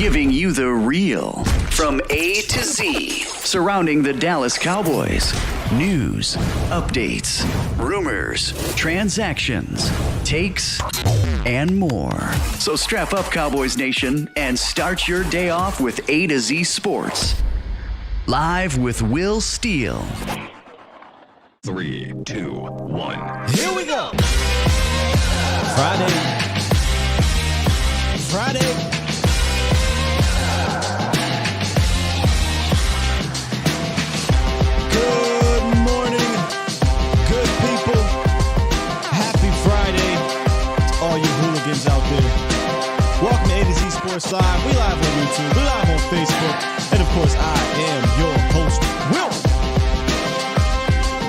giving you the real from A to Z surrounding the Dallas Cowboys. News, updates, rumors, transactions, takes, and more. So strap up, Cowboys Nation, and start your day off with A to Z Sports. Live with Will Steele. 3, 2, 1. Here we go. Friday. Good morning, good people. Happy Friday to all you hooligans out there. Welcome to A to Z Sports Live. We live on YouTube, we live on Facebook, and of course, I am your host, Will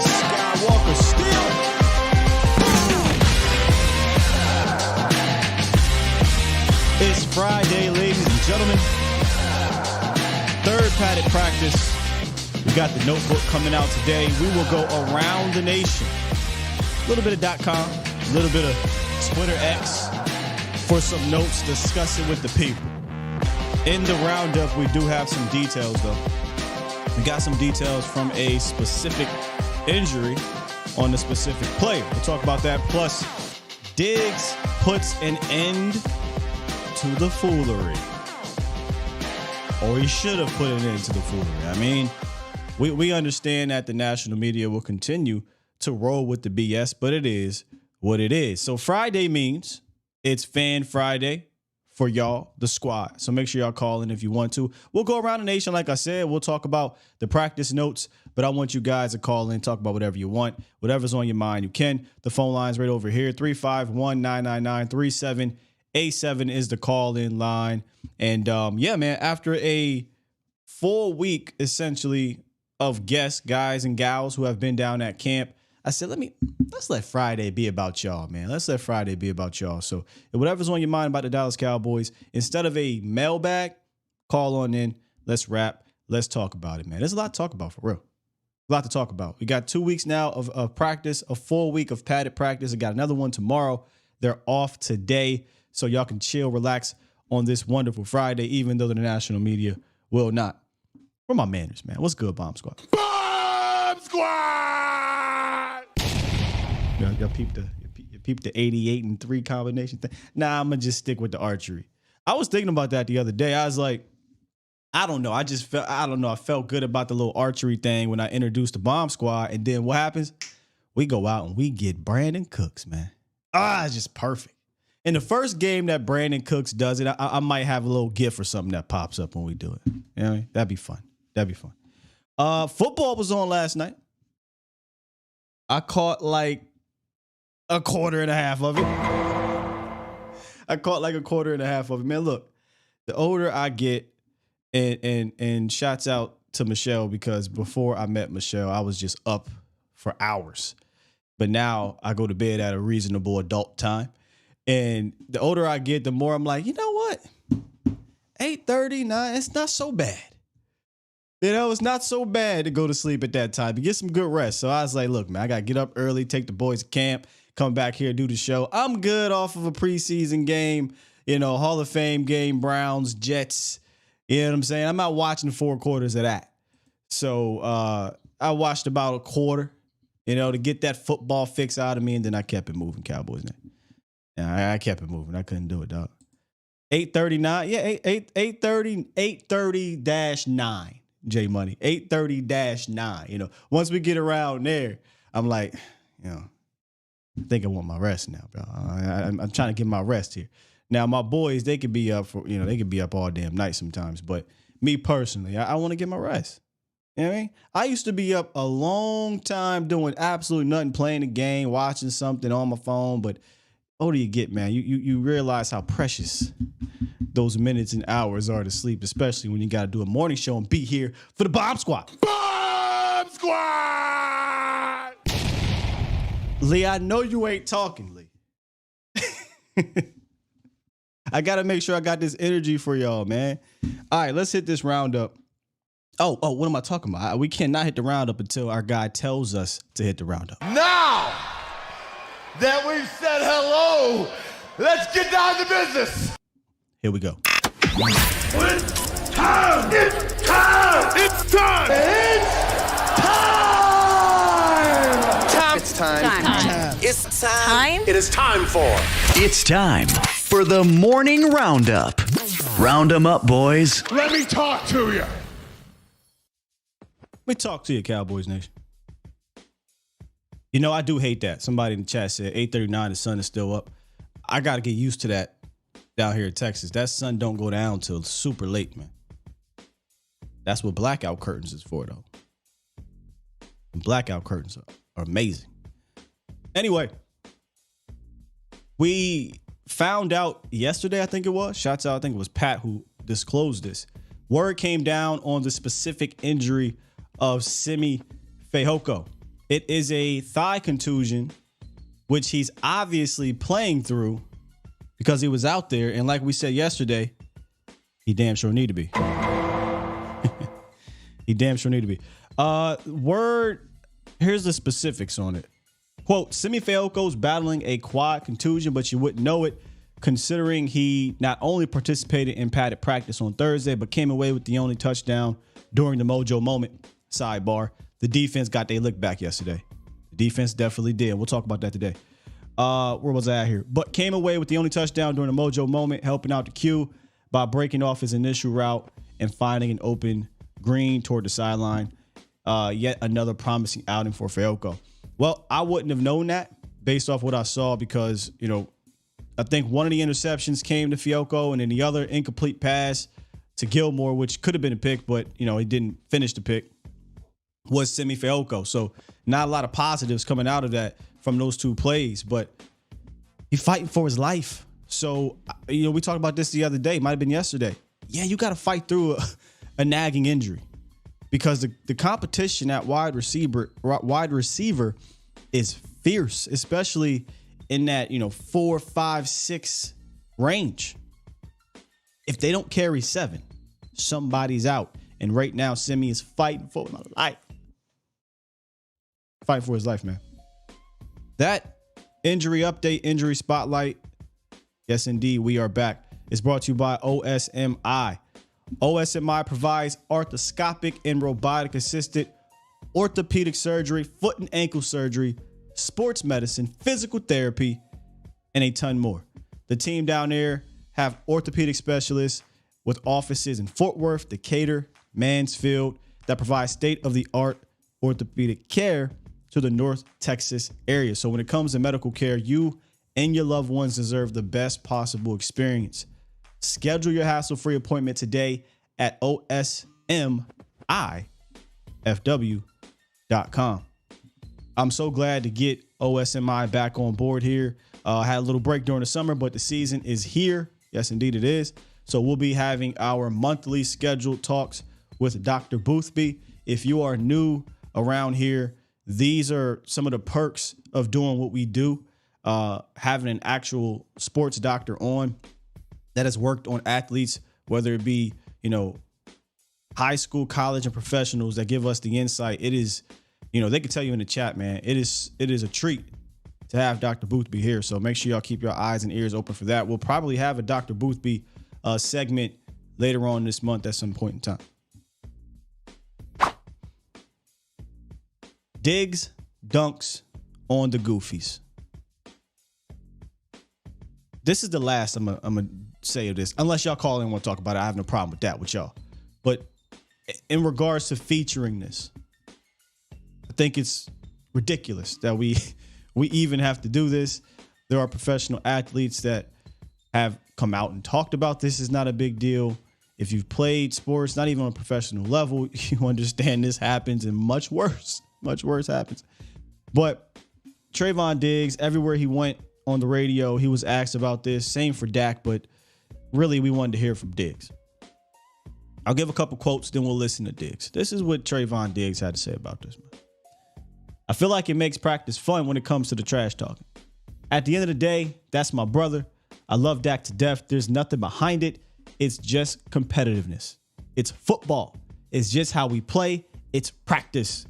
Skywalker Steele. It's Friday, ladies and gentlemen. Third padded practice. We got the notebook coming out today. We will go around the nation. A little bit of .com, a little bit of Twitter X for some notes, discussing with the people. In the roundup, we do have some details, though. We got some details from a specific injury on a specific player. We'll talk about that. Plus, Diggs puts an end to the foolery. Or he should have put an end to the foolery. I mean, we understand that the national media will continue to roll with the BS, but it is what it is. So Friday means it's Fan Friday for y'all, the squad. So make sure y'all call in if you want to. We'll go around the nation, like I said. We'll talk about the practice notes, but I want you guys to call in, talk about whatever you want. Whatever's on your mind, you can. The phone line's right over here, 351-999-3787 is the call-in line. And, yeah, man, after a full week, essentially, of guests, guys and gals who have been down at camp, I said, let's let Friday be about y'all, man. Let's let Friday be about y'all. So whatever's on your mind about the Dallas Cowboys, instead of a mailbag, call on in. Let's rap. Let's talk about it, man. There's a lot to talk about, for real. A lot to talk about. We got 2 weeks now of practice, a full week of padded practice. We got another one tomorrow. They're off today, so y'all can chill, relax on this wonderful Friday, even though the national media will not. Where my manners, man? What's good, Bomb Squad? Bomb Squad! Y'all peep the 88-3 combination thing. Nah, I'm gonna just stick with the archery. I was thinking about that the other day. I was like, I don't know. I felt good about the little archery thing when I introduced the Bomb Squad, and then what happens? We go out and we get Brandon Cooks, man. It's just perfect. In the first game that Brandon Cooks does it, I might have a little gift or something that pops up when we do it. You know what I mean? That'd be fun. Football was on last night. I caught like a quarter and a half of it. Man, look, the older I get, and shouts out to Michelle, because before I met Michelle, I was just up for hours. But now I go to bed at a reasonable adult time. And the older I get, the more I'm like, you know what? 8:30, 9, it's not so bad. You know, it's not so bad to go to sleep at that time, to get some good rest. So I was like, look, man, I got to get up early, take the boys to camp, come back here, do the show. I'm good off of a preseason game, Hall of Fame game, Browns, Jets. You know what I'm saying? I'm not watching 4 quarters of that. So I watched about a quarter, to get that football fix out of me, and then I kept it moving, Cowboys. Yeah, I kept it moving. I couldn't do it, dog. 8:39. Yeah, 8:30-9, J Money. 8:30-9. Once we get around there, I'm like, I think I want my rest now, bro. I'm trying to get my rest here. Now, my boys, they could be up they could be up all damn night sometimes. But me personally, I want to get my rest. You know what I mean? I used to be up a long time doing absolutely nothing, playing the game, watching something on my phone. But older you get, man, you realize how precious those minutes and hours are to sleep, especially when you got to do a morning show and be here for the Bomb Squad. Bomb Squad! Lee, I know you ain't talking, Lee. I got to make sure I got this energy for y'all, man. All right, let's hit this roundup. Oh, what am I talking about? We cannot hit the roundup until our guy tells us to hit the roundup. Now that we've said hello, let's get down to business. Here we go. It's time! It's time! It's time! It's time! Time. It's time. It is time for... It's time for the morning roundup. Round 'em up, boys. Let me talk to you! Let me talk to you, Cowboys Nation. You know, I do hate that. Somebody in the chat said 8:39, the sun is still up. I got to get used to that down here in Texas. That sun don't go down till super late, man. That's what blackout curtains is for, though. And blackout curtains are amazing. Anyway, we found out yesterday, I think it was. Shouts out, I think it was Pat who disclosed this. Word came down on the specific injury of Simi Fehoko. It is a thigh contusion, which he's obviously playing through because he was out there. And like we said yesterday, he damn sure need to be. He damn sure need to be. Word, here's the specifics on it. Quote, Simi Fehoko battling a quad contusion, but you wouldn't know it considering he not only participated in padded practice on Thursday, but came away with the only touchdown during the mojo moment. Sidebar. The defense got their lick back yesterday. The defense definitely did. We'll talk about that today. Where was I at here? But came away with the only touchdown during the mojo moment, helping out the Q by breaking off his initial route and finding an open green toward the sideline. Yet another promising outing for Fehoko. Well, I wouldn't have known that based off what I saw because, you know, I think one of the interceptions came to Fehoko and then the other incomplete pass to Gilmore, which could have been a pick, but, you know, he didn't finish the pick, was Simi Fehoko. So not a lot of positives coming out of that from those two plays, but he's fighting for his life. So, you know, we talked about this the other day, might have been yesterday. Yeah, you got to fight through a nagging injury because the competition at wide receiver is fierce, especially in that, you know, 4, 5, 6 range. If they don't carry 7, somebody's out. And right now, Simi is fighting for his life. Fighting for his life, man. That injury update, injury spotlight. Yes, indeed, we are back. It's brought to you by OSMI. OSMI provides arthroscopic and robotic assisted orthopedic surgery, foot and ankle surgery, sports medicine, physical therapy, and a ton more. The team down there have orthopedic specialists with offices in Fort Worth, Decatur, Mansfield that provide state-of-the-art orthopedic care to the North Texas area. So when it comes to medical care, you and your loved ones deserve the best possible experience. Schedule your hassle-free appointment today at osmifw.com. I'm so glad to get OSMI back on board here. I had a little break during the summer, but the season is here. Yes, indeed it is. So we'll be having our monthly scheduled talks with Dr. Boothby. If you are new around here, these are some of the perks of doing what we do. Having an actual sports doctor on that has worked on athletes, whether it be, you know, high school, college, and professionals that give us the insight. It is, you know, they can tell you in the chat, man, it is a treat to have Dr. Boothby here. So make sure y'all keep your eyes and ears open for that. We'll probably have a Dr. Boothby segment later on this month at some point in time. Diggs dunks on the Goofies. This is the last I'm gonna say of this, unless y'all call in and want to talk about it. I have no problem with that with y'all. But in regards to featuring this, I think it's ridiculous that we even have to do this. There are professional athletes that have come out and talked about this is not a big deal. If you've played sports, not even on a professional level, you understand this happens and much worse happens. But Trayvon Diggs, everywhere he went on the radio, he was asked about this. Same for Dak, but really we wanted to hear from Diggs. I'll give a couple quotes, then we'll listen to Diggs. This is what Trayvon Diggs had to say about this, man. I feel like it makes practice fun when it comes to the trash talking. At the end of the day, that's my brother. I love Dak to death. There's nothing behind it. It's just competitiveness. It's football. It's just how we play. It's practice.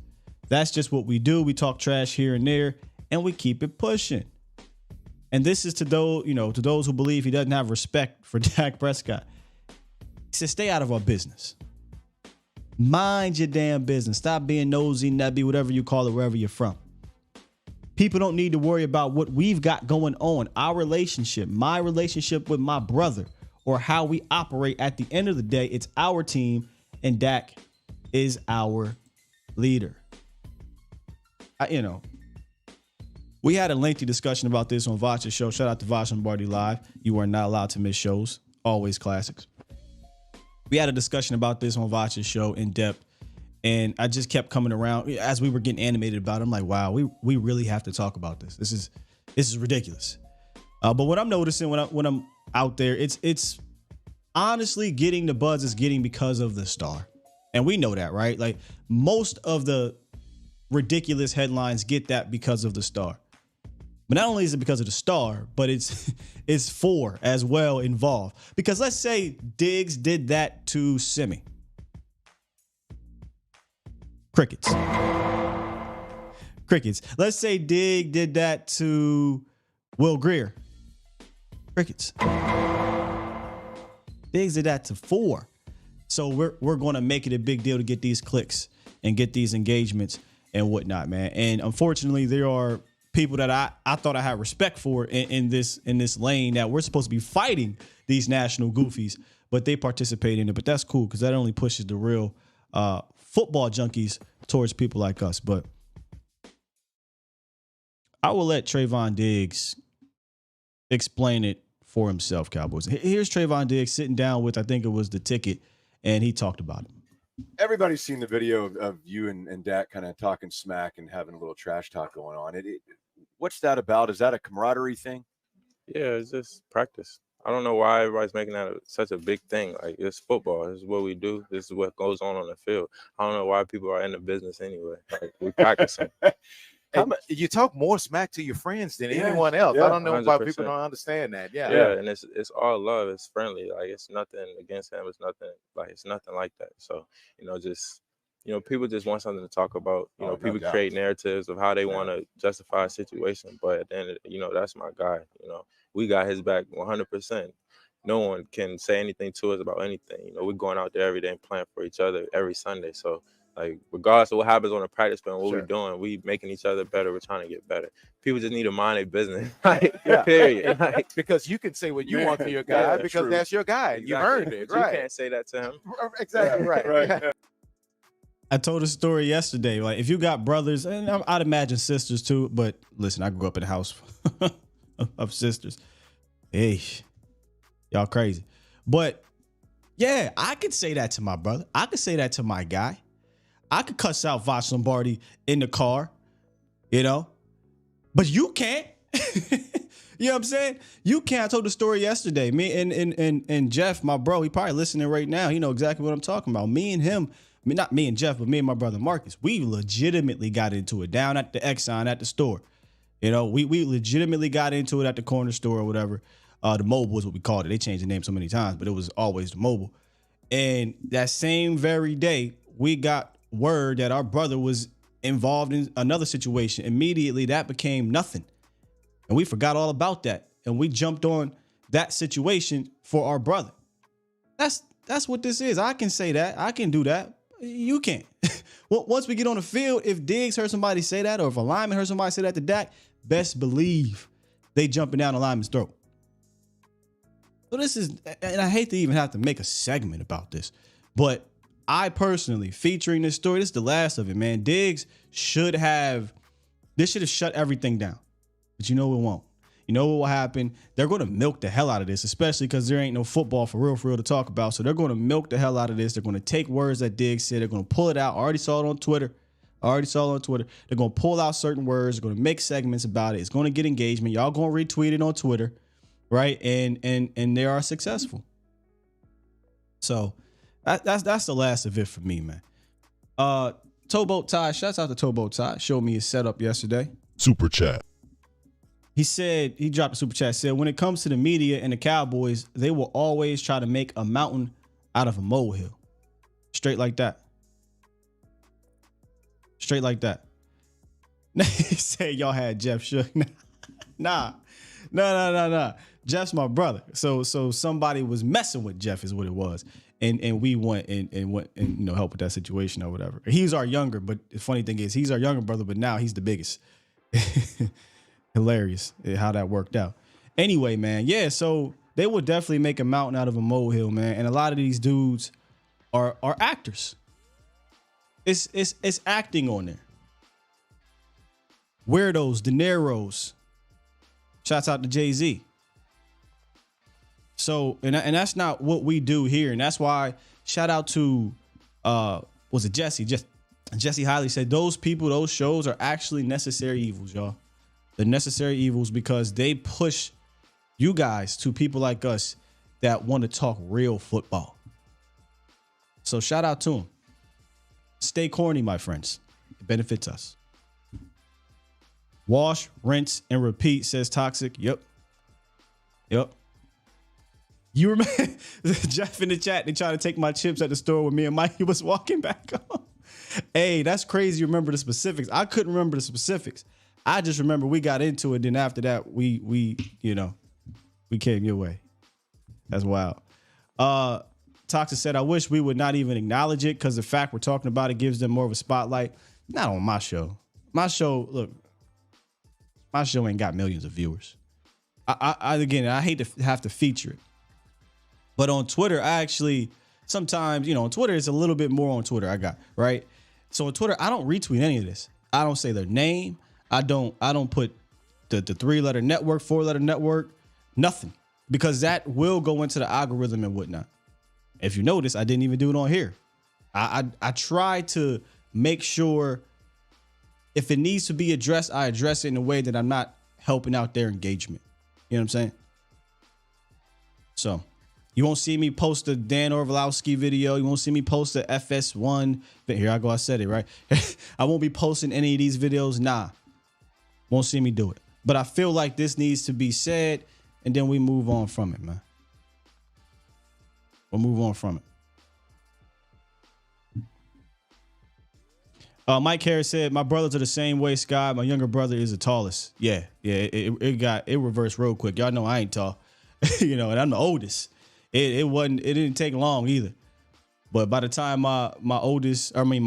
That's just what we do. We talk trash here and there, and we keep it pushing. And this is to those, to those who believe he doesn't have respect for Dak Prescott. said, stay out of our business. Mind your damn business. Stop being nosy, nebby, whatever you call it, wherever you're from. People don't need to worry about what we've got going on. Our relationship, my relationship with my brother, or how we operate. At the end of the day, it's our team, and Dak is our leader. We had a lengthy discussion about this on Vacha's show. Shout out to Vacha Lombardi Live. You are not allowed to miss shows. Always classics. We had a discussion about this on Vacha's show in depth, and I just kept coming around as we were getting animated about it. I'm like, wow, we really have to talk about this. This is ridiculous. But what I'm noticing when I'm out there, it's honestly getting the buzz is getting because of the star, and we know that, right? Like most of the ridiculous headlines get that because of the star. But not only is it because of the star, but it's four as well involved. Because let's say Diggs did that to Simi. Crickets. Let's say Diggs did that to Will Greer. Crickets. Diggs did that to four. So we're going to make it a big deal to get these clicks and get these engagements and whatnot, man. And unfortunately, there are people that I thought I had respect for in this lane that we're supposed to be fighting these national goofies, but they participate in it. But that's cool because that only pushes the real football junkies towards people like us. But I will let Trayvon Diggs explain it for himself, Cowboys. Here's Trayvon Diggs sitting down with, I think it was the ticket, and he talked about it. Everybody's seen the video of you and Dak kind of talking smack and having a little trash talk going on. What's that about? Is that a camaraderie thing? Yeah, it's just practice. I don't know why everybody's making that such a big thing. Like, it's football. This is what we do. This is what goes on the field. I don't know why people are in the business anyway. Like, we practicing. You talk more smack to your friends than anyone else. I don't know 100%. Why people don't understand that. Yeah, and it's all love. It's friendly. Like, it's nothing against him. It's nothing like that. So, people just want something to talk about. People create narratives of how they want to justify a situation. But at the end of that's my guy. We got his back 100%. No one can say anything to us about anything. We're going out there every day and playing for each other every Sunday. So, like, regardless of what happens on the practice field, what we're doing, we making each other better. We're trying to get better. People just need to mind their business. Period. Because you can say what you want to your guy because that's your guy. Exactly. You earned it, right? You can't say that to him. Exactly right. I told a story yesterday. Like, if you got brothers, and I'd imagine sisters too, but listen, I grew up in a house of sisters. Hey, y'all crazy. But yeah, I could say that to my brother. I could say that to my guy. I could cuss out Vacha Lombardi in the car, but you can't. You know what I'm saying? You can't. I told the story yesterday. Me and Jeff, my bro, he probably listening right now. He know exactly what I'm talking about. Me and him, not me and Jeff, but me and my brother Marcus, we legitimately got into it down at the Exxon at the store. We legitimately got into it at the corner store or whatever. The Mobile is what we called it. They changed the name so many times, but it was always the Mobile. And that same very day, we got word that our brother was involved in another situation. Immediately, that became nothing. And we forgot all about that. And we jumped on that situation for our brother. That's what this is. I can say that. I can do that. You can't. Well, once we get on the field, if Diggs heard somebody say that, or if a lineman heard somebody say that to Dak, best believe they jumping down the lineman's throat. So this is, and I hate to even have to make a segment about this, but I personally, featuring this story, this is the last of it, man. Diggs should have shut everything down. But it won't. You know what will happen? They're going to milk the hell out of this, especially because there ain't no football for real to talk about. So they're going to milk the hell out of this. They're going to take words that Diggs said. They're going to pull it out. I already saw it on Twitter. They're going to pull out certain words. They're going to make segments about it. It's going to get engagement. Y'all going to retweet it on Twitter, right? And they are successful. So that's the last of it for me, man. Towboat Ty, shouts out to Towboat Ty. Showed me his setup yesterday. Super chat. He said, he dropped a super chat, said, when it comes to the media and the Cowboys, they will always try to make a mountain out of a molehill. Straight like that. He said y'all had Jeff Shook. Nah. Jeff's my brother. So somebody was messing with Jeff is what it was. And we went and help with that situation or whatever. He's our younger, but the funny thing is he's our younger brother, but now he's the biggest. Hilarious how that worked out. Anyway, man, yeah, so they will definitely make a mountain out of a molehill, man. And a lot of these dudes are actors. It's acting on there. Weirdos, De Niro's. Shouts out to Jay-Z. So, and that's not what we do here. And that's why shout out to, was it Jesse? Jesse Hiley said those people, those shows are actually necessary evils, y'all. They're necessary evils because they push you guys to people like us that want to talk real football. So shout out to them. Stay corny, my friends. It benefits us. Wash, rinse, and repeat, says Toxic. Yep. You remember Jeff in the chat, they tried to take my chips at the store with me and Mikey was walking back home. Hey, that's crazy. You remember the specifics. I couldn't remember the specifics. I just remember we got into it. Then after that, we came your way. That's wild. Toxic said, I wish we would not even acknowledge it because the fact we're talking about it gives them more of a spotlight. Not on my show. My show ain't got millions of viewers. I hate to have to feature it. But on Twitter, I actually sometimes, on Twitter, it's a little bit more on Twitter I got, right? So on Twitter, I don't retweet any of this. I don't say their name. I don't put the 3-letter network, 4-letter network, nothing. Because that will go into the algorithm and whatnot. If you notice, I didn't even do it on here. I try to make sure if it needs to be addressed, I address it in a way that I'm not helping out their engagement. You know what I'm saying? So you won't see me post a Dan Orvalowski video. You won't see me post a FS1. Here I go. I said it, right? I won't be posting any of these videos. Nah. Won't see me do it. But I feel like this needs to be said, and then we move on from it, man. We'll move on from it. Mike Harris said, my brothers are the same way, Sky. My younger brother is the tallest. Yeah. It reversed real quick. Y'all know I ain't tall. And I'm the oldest. It didn't take long either. But by the time my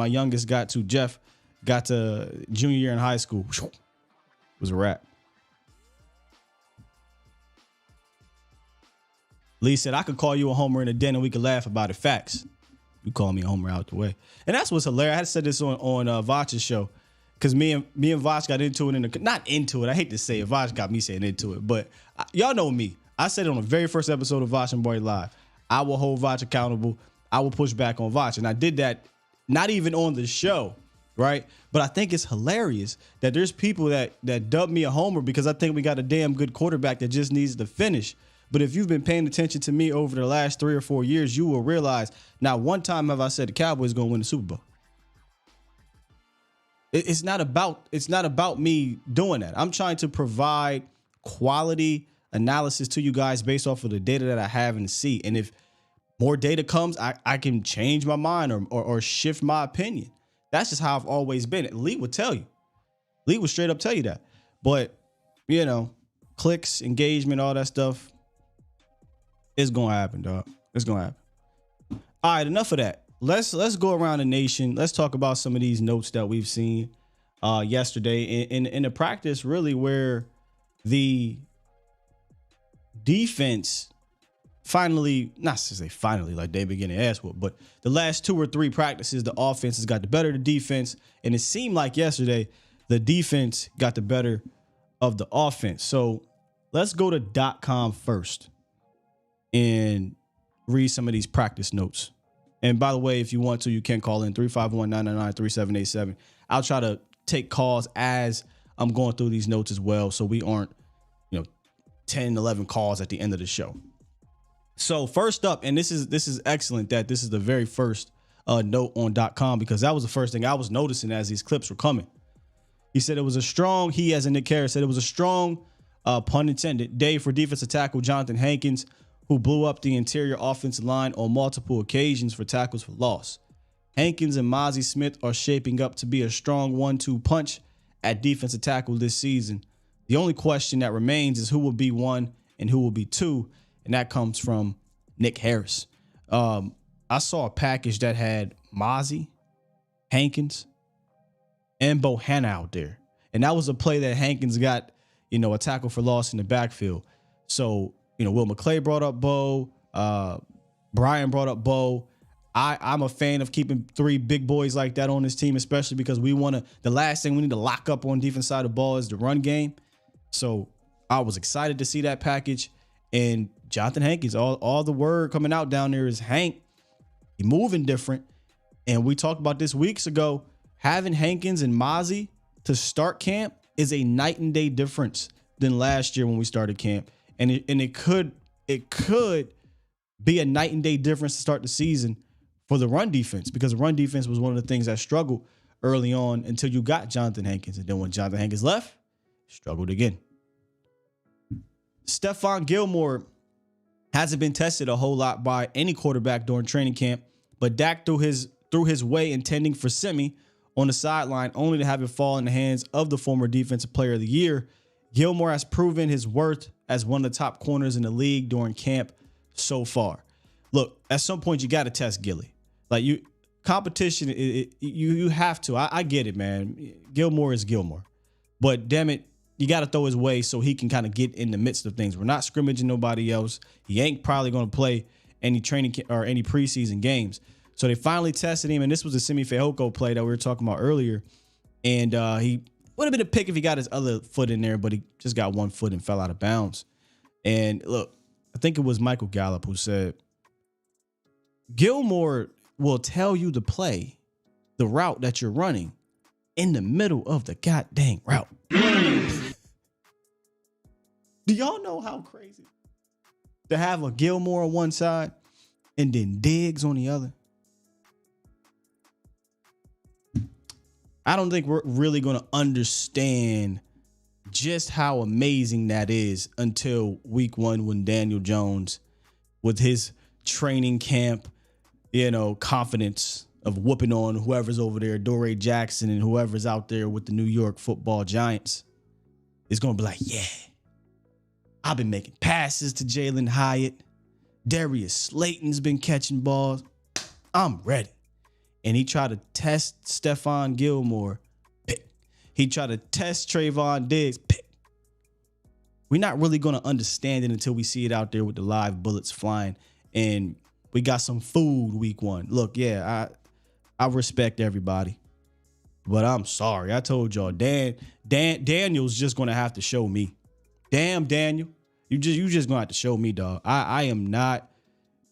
youngest got to junior year in high school, it was a wrap. Lee said, I could call you a homer in a den and we could laugh about it. Facts. You call me a homer out the way. And that's what's hilarious. I had said this on Vach's show because me and Vach got into it not into it. I hate to say it. Vach got me saying into it, but y'all know me. I said it on the very first episode of Vach and Boy Live. I will hold Vach accountable. I will push back on Vach. And I did that not even on the show, right? But I think it's hilarious that there's people that dub me a homer because I think we got a damn good quarterback that just needs to finish. But if you've been paying attention to me over the last 3 or 4 years, you will realize not one time have I said the Cowboys going to win the Super Bowl. It's not about me doing that. I'm trying to provide quality analysis to you guys based off of the data that I have and see. And if more data comes, I can change my mind or shift my opinion. That's just how I've always been. Lee would tell you. Lee would straight up tell you that. But, clicks, engagement, all that stuff, it's going to happen, dog. It's going to happen. All right, enough of that. Let's go around the nation. Let's talk about some of these notes that we've seen yesterday in the practice, really, where the defense finally, not to say finally, like they begin to ass whoop, but the last 2 or 3 practices, the offense has got the better of the defense. And it seemed like yesterday, the defense got the better of the offense. So let's go to .com first and read some of these practice notes. And by the way, if you want to, you can call in 351-999-3787. I'll try to take calls as I'm going through these notes as well, so we aren't, 10, 11 calls at the end of the show. So first up, and this is excellent that this is the very first note on .com because that was the first thing I was noticing as these clips were coming. He said it was a strong, he as in Nick Harris said it was a strong, pun intended, day for defensive tackle Jonathan Hankins, who blew up the interior offensive line on multiple occasions for tackles for loss. Hankins and Mozzie Smith are shaping up to be a strong 1-2 punch at defensive tackle this season. The only question that remains is who will be one and who will be 2, and that comes from Nick Harris. I saw a package that had Mozzie, Hankins, and Bohanna out there. And that was a play that Hankins got, a tackle for loss in the backfield. So, Will McClay brought up Bo. Brian brought up Bo. I'm a fan of keeping 3 big boys like that on this team, especially because the last thing we need to lock up on defense side of the ball is the run game. So I was excited to see that package. And Jonathan Hankins, all the word coming out down there is Hank, he moving different. And we talked about this weeks ago, having Hankins and Mozzie to start camp is a night and day difference than last year when we started camp. And it could be a night and day difference to start the season for the run defense, because the run defense was one of the things that struggled early on until you got Jonathan Hankins. And then when Jonathan Hankins left, struggled again. Stephon Gilmore hasn't been tested a whole lot by any quarterback during training camp, but Dak threw his way intending for Semi on the sideline, only to have it fall in the hands of the former Defensive Player of the Year. Gilmore has proven his worth as one of the top corners in the league during camp so far. Look, at some point you got to test Gilly. Competition, you have to. I get it, man. Gilmore is Gilmore, but damn it, you got to throw his way so he can kind of get in the midst of things. We're not scrimmaging nobody else. He ain't probably going to play any training or any preseason games. So they finally tested him, and this was a Simi Fehoko play that we were talking about earlier. And he would have been a pick if he got his other foot in there, but he just got one foot and fell out of bounds. And look, I think it was Michael Gallup who said, Gilmore will tell you to play the route that you're running in the middle of the goddamn route. Do y'all know how crazy to have a Gilmore on one side and then Diggs on the other? I don't think we're really going to understand just how amazing that is until week 1 when Daniel Jones, with his training camp, confidence of whooping on whoever's over there, Dory Jackson and whoever's out there with the New York Football Giants, is going to be like, yeah, I've been making passes to Jalen Hyatt. Darius Slayton's been catching balls. I'm ready. And he tried to test Stephon Gilmore, pick. He tried to test Trayvon Diggs, pick. We're not really going to understand it until we see it out there with the live bullets flying. And we got some food week 1. Look, yeah, I respect everybody, but I'm sorry. I told y'all, Daniel's just going to have to show me. Damn, Daniel, you just going to have to show me, dog. I am not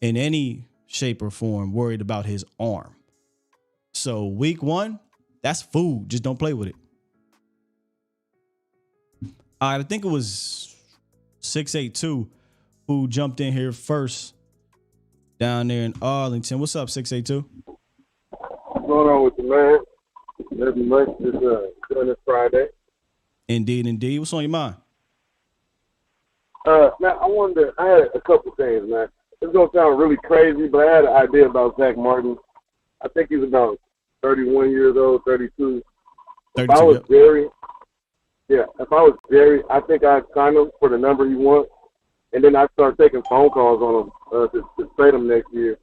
in any shape or form worried about his arm. So week 1, that's food. Just don't play with it. All right, I think it was 682 who jumped in here first down there in Arlington. What's up, 682? What's going on with you, man? Nothing much. Just doing this Friday. Indeed. What's on your mind? Now, I had a couple things, man. It's going to sound really crazy, but I had an idea about Zach Martin. I think he's about 31 years old, 32. If I was Jerry, I think I'd sign him for the number he wants, and then I'd start taking phone calls on him to trade him next year,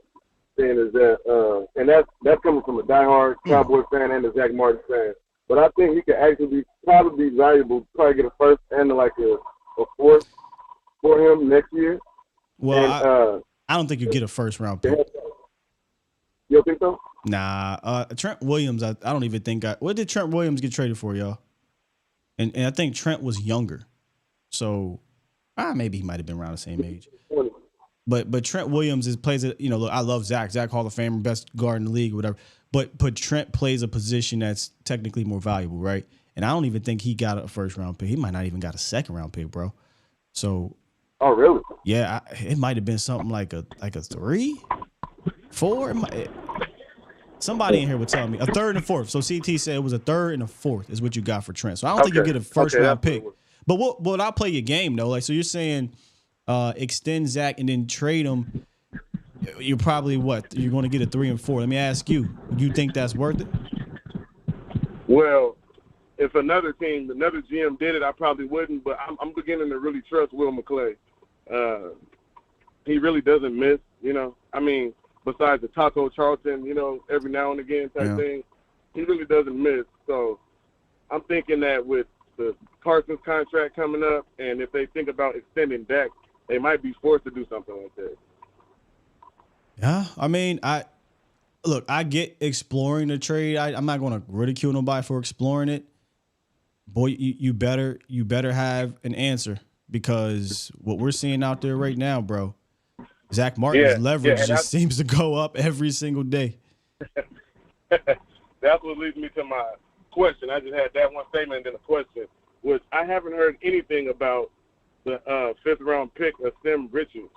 saying is that, and that's coming from a diehard Cowboys fan and a Zach Martin fan. But I think he could actually probably be valuable, probably get a first and like a fourth for him next year. Well, and, I don't think you get a first round pick. You don't think so? Nah. Trent Williams, I don't even think what did Trent Williams get traded for, y'all? And I think Trent was younger. So maybe he might have been around the same age. But Trent Williams plays it, look, I love Zach Hall of Famer, best guard in the league, whatever. But Trent plays a position that's technically more valuable, right? And I don't even think he got a first round pick. He might not even got a second round pick, bro. So oh, really? Yeah, it might have been something like a 3, 4. Somebody in here would tell me a third and a fourth. So CT said it was a third and a fourth is what you got for Trent. So I don't think you get a first round pick. But what I'll play your game though. Like, so you're saying extend Zach and then trade him. You're probably you're going to get a 3 and 4. Let me ask you. You think that's worth it? Well, if another GM did it, I probably wouldn't. But I'm beginning to really trust Will McClay. he really doesn't miss, you know. I mean, besides the Taco Charlton, you know, every now and again type thing, he really doesn't miss. So I'm thinking that with the Parsons contract coming up, and if they think about extending Dak, they might be forced to do something like that. Yeah, I mean, I get exploring the trade. I'm not going to ridicule nobody for exploring it. Boy, you better have an answer, because what we're seeing out there right now, bro, Zach Martin's leverage just seems to go up every single day. That's what leads me to my question. I just had that one statement and then a question, which I haven't heard anything about the 5th round pick of Sim Richards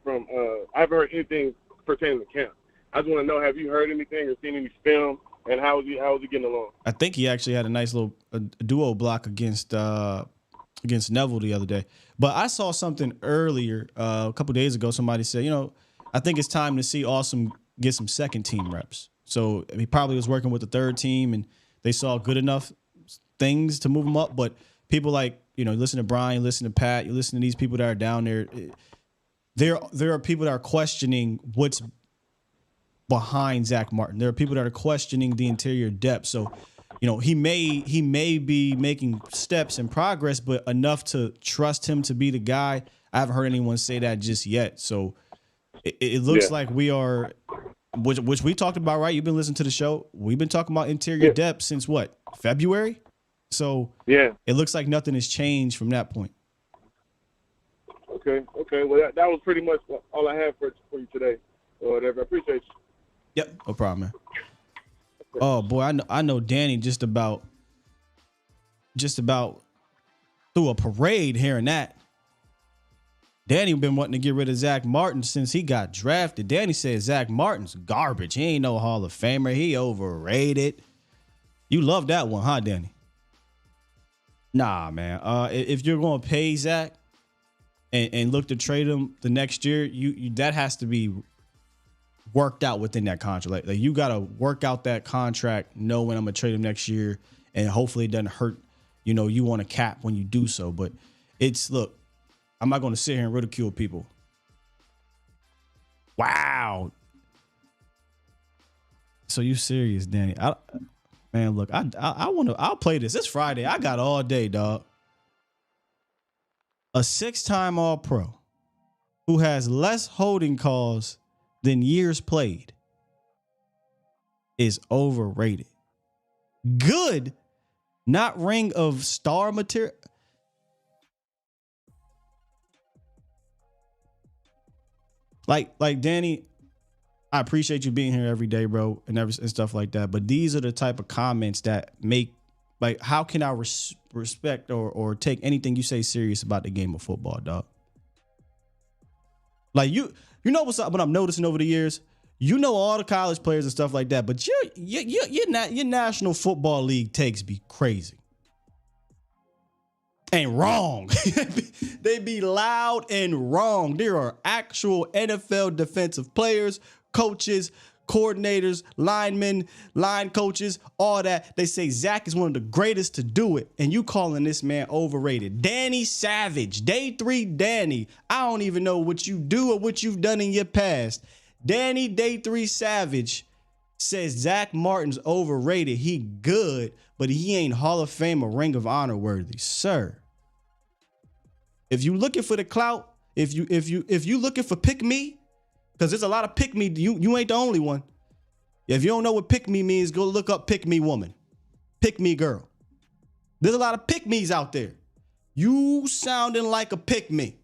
from. I haven't heard anything pertaining to camp. I just want to know, have you heard anything or seen any film, and how is he getting along? I think he actually had a nice little duo block against Neville the other day. But I saw something earlier a couple days ago. Somebody said, you know, I think it's time to see Awesome get some second team reps. So he probably was working with the third team, and they saw good enough things to move him up. But people like, you know, listen to Brian, listen to Pat, you listen to these people that are down there. There are people that are questioning what's behind Zach Martin. There are people that are questioning the interior depth. So, you know, he may be making steps and progress, but enough to trust him to be the guy. I haven't heard anyone say that just yet. So it looks like we are, which we talked about, right? You've been listening to the show. We've been talking about interior depth since what, February? So it looks like nothing has changed from that point. Okay. Well, that was pretty much all I have for you today. Or whatever. I appreciate you. Yep, no problem, man. Oh boy, I know Danny just about threw a parade hearing that. Danny been wanting to get rid of Zach Martin since he got drafted. Danny said Zach Martin's garbage. He ain't no Hall of Famer. He overrated. You love that one, huh, Danny? Nah, man. If you're going to pay Zach and look to trade him the next year, you that has to be worked out within that contract. Like you got to work out that contract, knowing I'm going to trade him next year, and hopefully it doesn't hurt, you know, you want to cap when you do so. But look, I'm not going to sit here and ridicule people. Wow. So you serious, Danny? Man, look, I'll play this. It's Friday. I got all day, dog. A 6-time All-Pro who has less holding calls than years played is overrated. Good, not ring of star material. Like Danny, I appreciate you being here every day, bro, and stuff like that. But these are the type of comments that make, like, how can I respect or take anything you say serious about the game of football, dog? Like you know what's up? What I'm noticing over the years, you know all the college players and stuff like that, but your National Football League takes be crazy and wrong. They be loud and wrong. There are actual NFL defensive players, coaches, coordinators, linemen, line coaches, all that. They say Zach is one of the greatest to do it, and you calling this man overrated. Danny Savage, Day 3 Danny. I don't even know what you do or what you've done in your past. Danny Day 3 Savage says Zach Martin's overrated. He good, but he ain't Hall of Fame or Ring of Honor worthy, sir. If you looking for the clout, if you looking for pick me, because there's a lot of pick me, you ain't the only one. If you don't know what pick me means, go look up pick me woman, pick me girl. There's a lot of pick me's out there. You sounding like a pick me.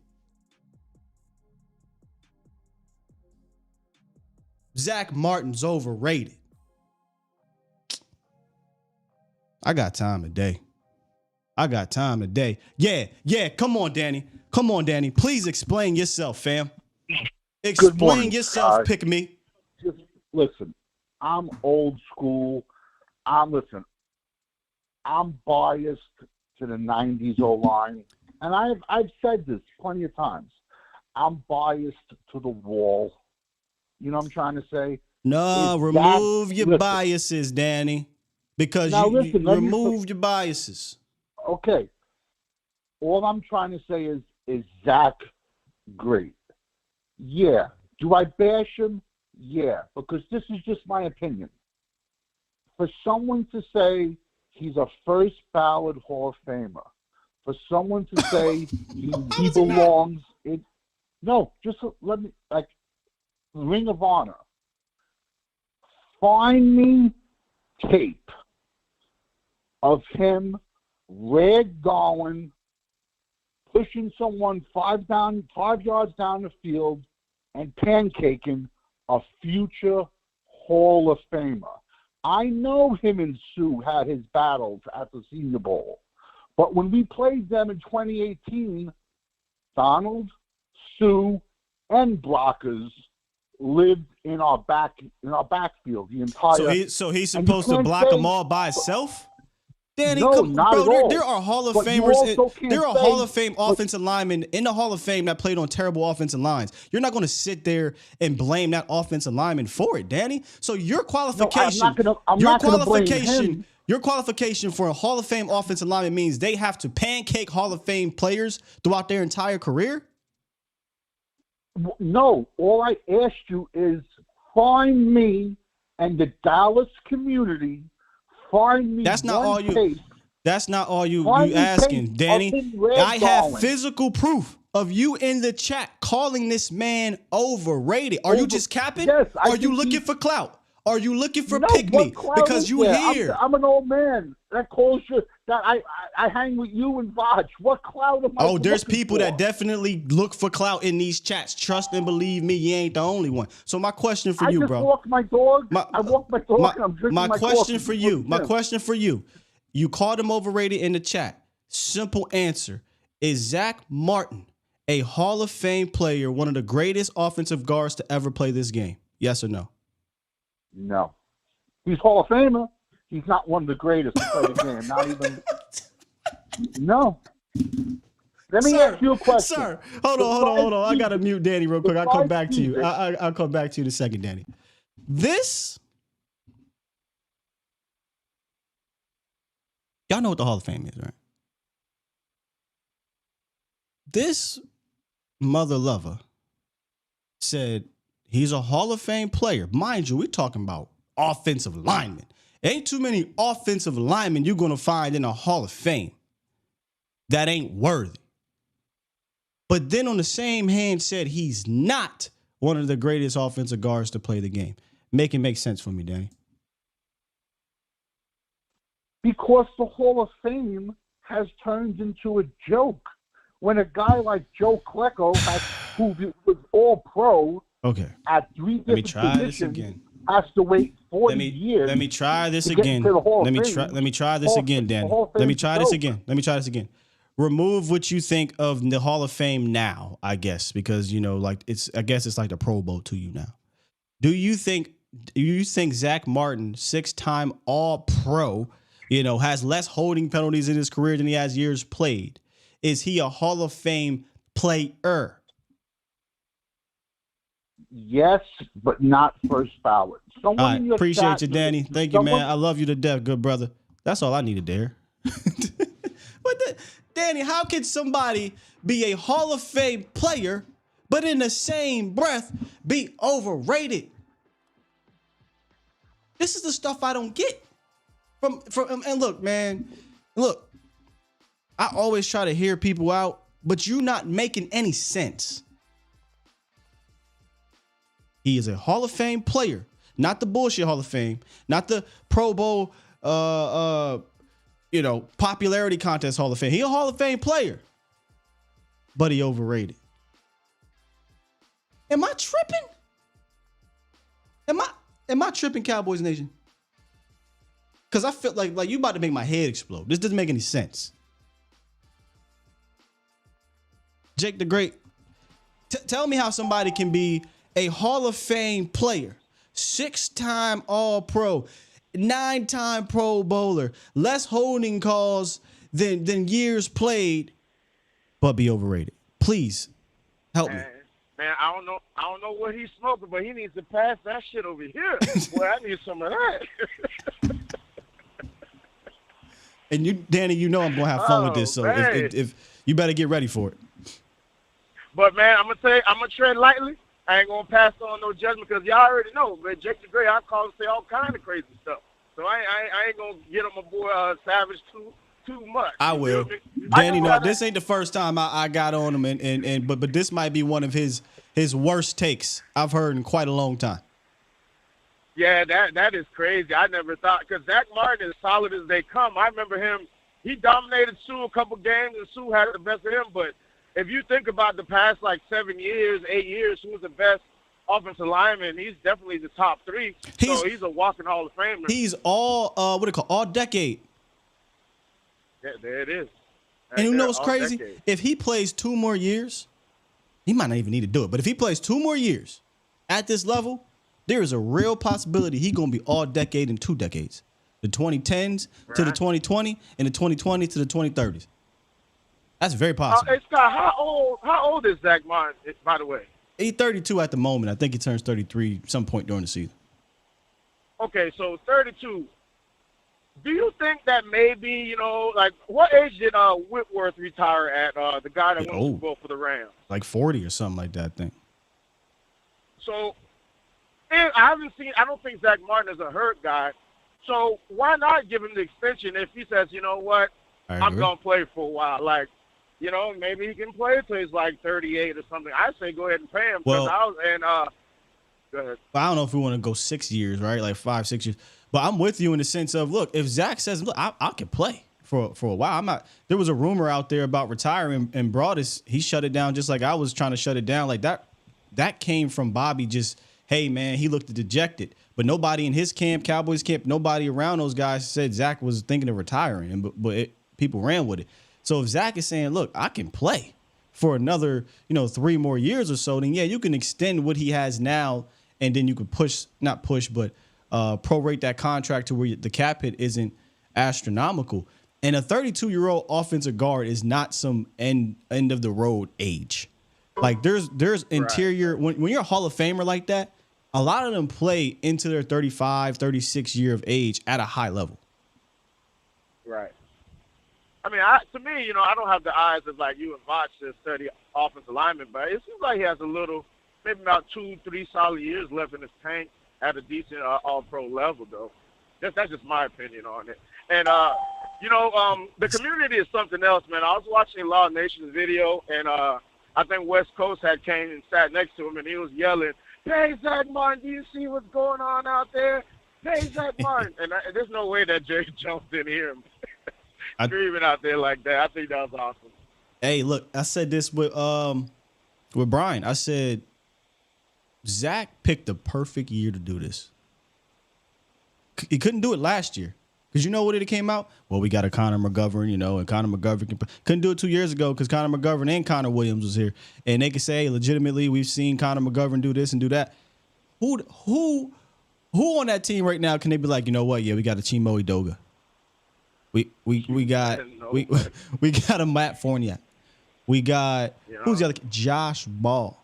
Zach Martin's overrated. I got time today. Yeah. Come on, Danny. Please explain yourself, fam. Explain yourself, pick me. Just listen, I'm old school. I'm biased to the 90s O-line. And I've said this plenty of times. I'm biased to the wall. You know what I'm trying to say? No, remove your biases, Danny. Because you remove your biases. Okay. All I'm trying to say is Zach great. Yeah. Do I bash him? Yeah, because this is just my opinion. For someone to say he's a first ballot Hall of Famer, for someone to say he belongs in, no, just let me, like, Ring of Honor. Find me tape of him ragdolling, pushing someone 5 yards down the field, and pancaking a future Hall of Famer. I know him and Sue had his battles at the Senior Bowl, but when we played them in 2018, Donald, Sue, and Brockers lived in our backfield the entire. So he's supposed to block them all by himself. Danny, no, not bro, at all. there are Hall of But Famers. There are Hall of Fame offensive linemen in the Hall of Fame that played on terrible offensive lines. You're not going to sit there and blame that offensive lineman for it, Danny. So your qualification, your qualification for a Hall of Fame offensive lineman means they have to pancake Hall of Fame players throughout their entire career? No, all I asked you is find me and the Dallas community. Find me. That's not all you. That's not all you asking, Danny. I have physical proof of you in the chat calling this man overrated. Are you just capping? Yes, are you looking for clout? Are you looking for pick me because you here? I'm an old man that calls you. That I hang with you and Vaj. What clout am I? Oh, there's people that definitely look for clout in these chats. Trust and believe me, you ain't the only one. So my question for you, bro. I walk my dog. I walk my dog. And I'm drinking my question coffee. for you. My question for you. You called him overrated in the chat. Simple answer. Is Zach Martin a Hall of Fame player, one of the greatest offensive guards to ever play this game? Yes or no? No. He's Hall of Famer. He's not one of the greatest to play the game. Not even. No. Let me ask you a question. Sir, hold on. I got to mute Danny real quick. I'll come back to you. I'll come back to you in a second, Danny. Y'all know what the Hall of Fame is, right? This mother lover said he's a Hall of Fame player. Mind you, we're talking about offensive linemen. Ain't too many offensive linemen you're going to find in a Hall of Fame that ain't worthy. But then on the same hand said he's not one of the greatest offensive guards to play the game. Make it make sense for me, Danny. Because the Hall of Fame has turned into a joke. When a guy like Joe Klecko, who was all pro at 3 different positions, has to wait 40 years. Let me try this again. Let me try this again, Danny. Let me try this again. Remove what you think of the Hall of Fame now, I guess, because I guess it's like the Pro Bowl to you now. Do you think Zach Martin, 6-time All-Pro, has less holding penalties in his career than he has years played? Is he a Hall of Fame player? Yes, but not first ballot. All right, appreciate you, Danny. Thank you, man. I love you to death, good brother. That's all I needed there. Danny, how can somebody be a Hall of Fame player, but in the same breath be overrated? This is the stuff I don't get. And look, man, I always try to hear people out, but you're not making any sense. He is a Hall of Fame player, not the bullshit Hall of Fame, not the Pro Bowl, popularity contest Hall of Fame. He a Hall of Fame player, but he overrated. Am I tripping? Am I tripping, Cowboys Nation? Because I feel like you about to make my head explode. This doesn't make any sense. Jake the Great, tell me how somebody can be a Hall of Fame player, 6-time All-Pro, 9-time Pro Bowler, less holding calls than years played, but be overrated. Please help me. Man, I don't know what he's smoking, but he needs to pass that shit over here. Boy, I need some of that. And Danny, I'm gonna have fun with this, so if you better get ready for it. But man, I'm gonna tread lightly. I ain't gonna pass on no judgment because y'all already know. But Jake the Great, I call and say all kind of crazy stuff. So I ain't gonna get on my boy Savage too much. I will, Danny. No, this ain't the first time I got on him, but this might be one of his worst takes I've heard in quite a long time. Yeah, that is crazy. I never thought because Zach Martin is solid as they come. I remember him. He dominated Sue a couple games, and Sue had the best of him. But if you think about the past, like 8 years, who was the best offensive lineman? He's definitely the top 3. So he's a walking Hall of Famer. He's all decade. Yeah, there it is. And you know what's crazy? Decade. If he plays 2 more years, he might not even need to do it. But if he plays 2 more years at this level, there is a real possibility he's going to be all decade in 2 decades. The 2010s to the 2020 and the 2020 to the 2030s. That's very possible. Hey, Scott, how old is Zach Martin, by the way? He's 32 at the moment. I think he turns 33 some point during the season. Okay, so 32. Do you think that maybe, like what age did Whitworth retire at, the guy that went to go for the Rams? Like 40 or something like that, I think. So, I don't think Zach Martin is a hurt guy. So why not give him the extension if he says, you know what, I'm going to play for a while. Like, maybe he can play until he's like 38 or something. I say go ahead and pay him. Well, go ahead. I don't know if we want to go 6 years, right? Like 5, 6 years. But I'm with you in the sense of, look, if Zach says, look, I can play for a while. There was a rumor out there about retiring, and Broadus, he shut it down just like I was trying to shut it down. Like that came from Bobby just, hey, man, he looked dejected. But nobody in his camp, Cowboys camp, nobody around those guys said Zach was thinking of retiring, but people ran with it. So if Zach is saying, look, I can play for another, 3 more years or so, then, yeah, you can extend what he has now, and then you could prorate that contract to where the cap hit isn't astronomical. And a 32-year-old offensive guard is not some end of the road age. Like there's interior when you're a Hall of Famer like that, a lot of them play into their 35, 36 year of age at a high level. Right. I mean, to me, I don't have the eyes of like you and Vach, this 30 offensive lineman, but it seems like he has a little, maybe about 2-3 solid years left in his tank at a decent all-pro level, though. That's just my opinion on it. And, the community is something else, man. I was watching Law Nation's video, and I think West Coast had came and sat next to him, and he was yelling, "Hey, Zach Martin, do you see what's going on out there? Hey, Zach Martin." And there's no way that Jerry Jones didn't hear him screaming out there like that. I think that was awesome. Hey, look, I said this with Brian. I said, Zach picked the perfect year to do this. He couldn't do it last year. Because you know what it came out? Well, we got a Connor McGovern, and Connor McGovern couldn't do it 2 years ago because Connor McGovern and Connor Williams was here. And they could say, hey, legitimately, we've seen Connor McGovern do this and do that. Who on that team right now can they be like, you know what? Yeah, we got a Chimo Edoga. We got a Matt Fournier. We got who's the other? Josh Ball.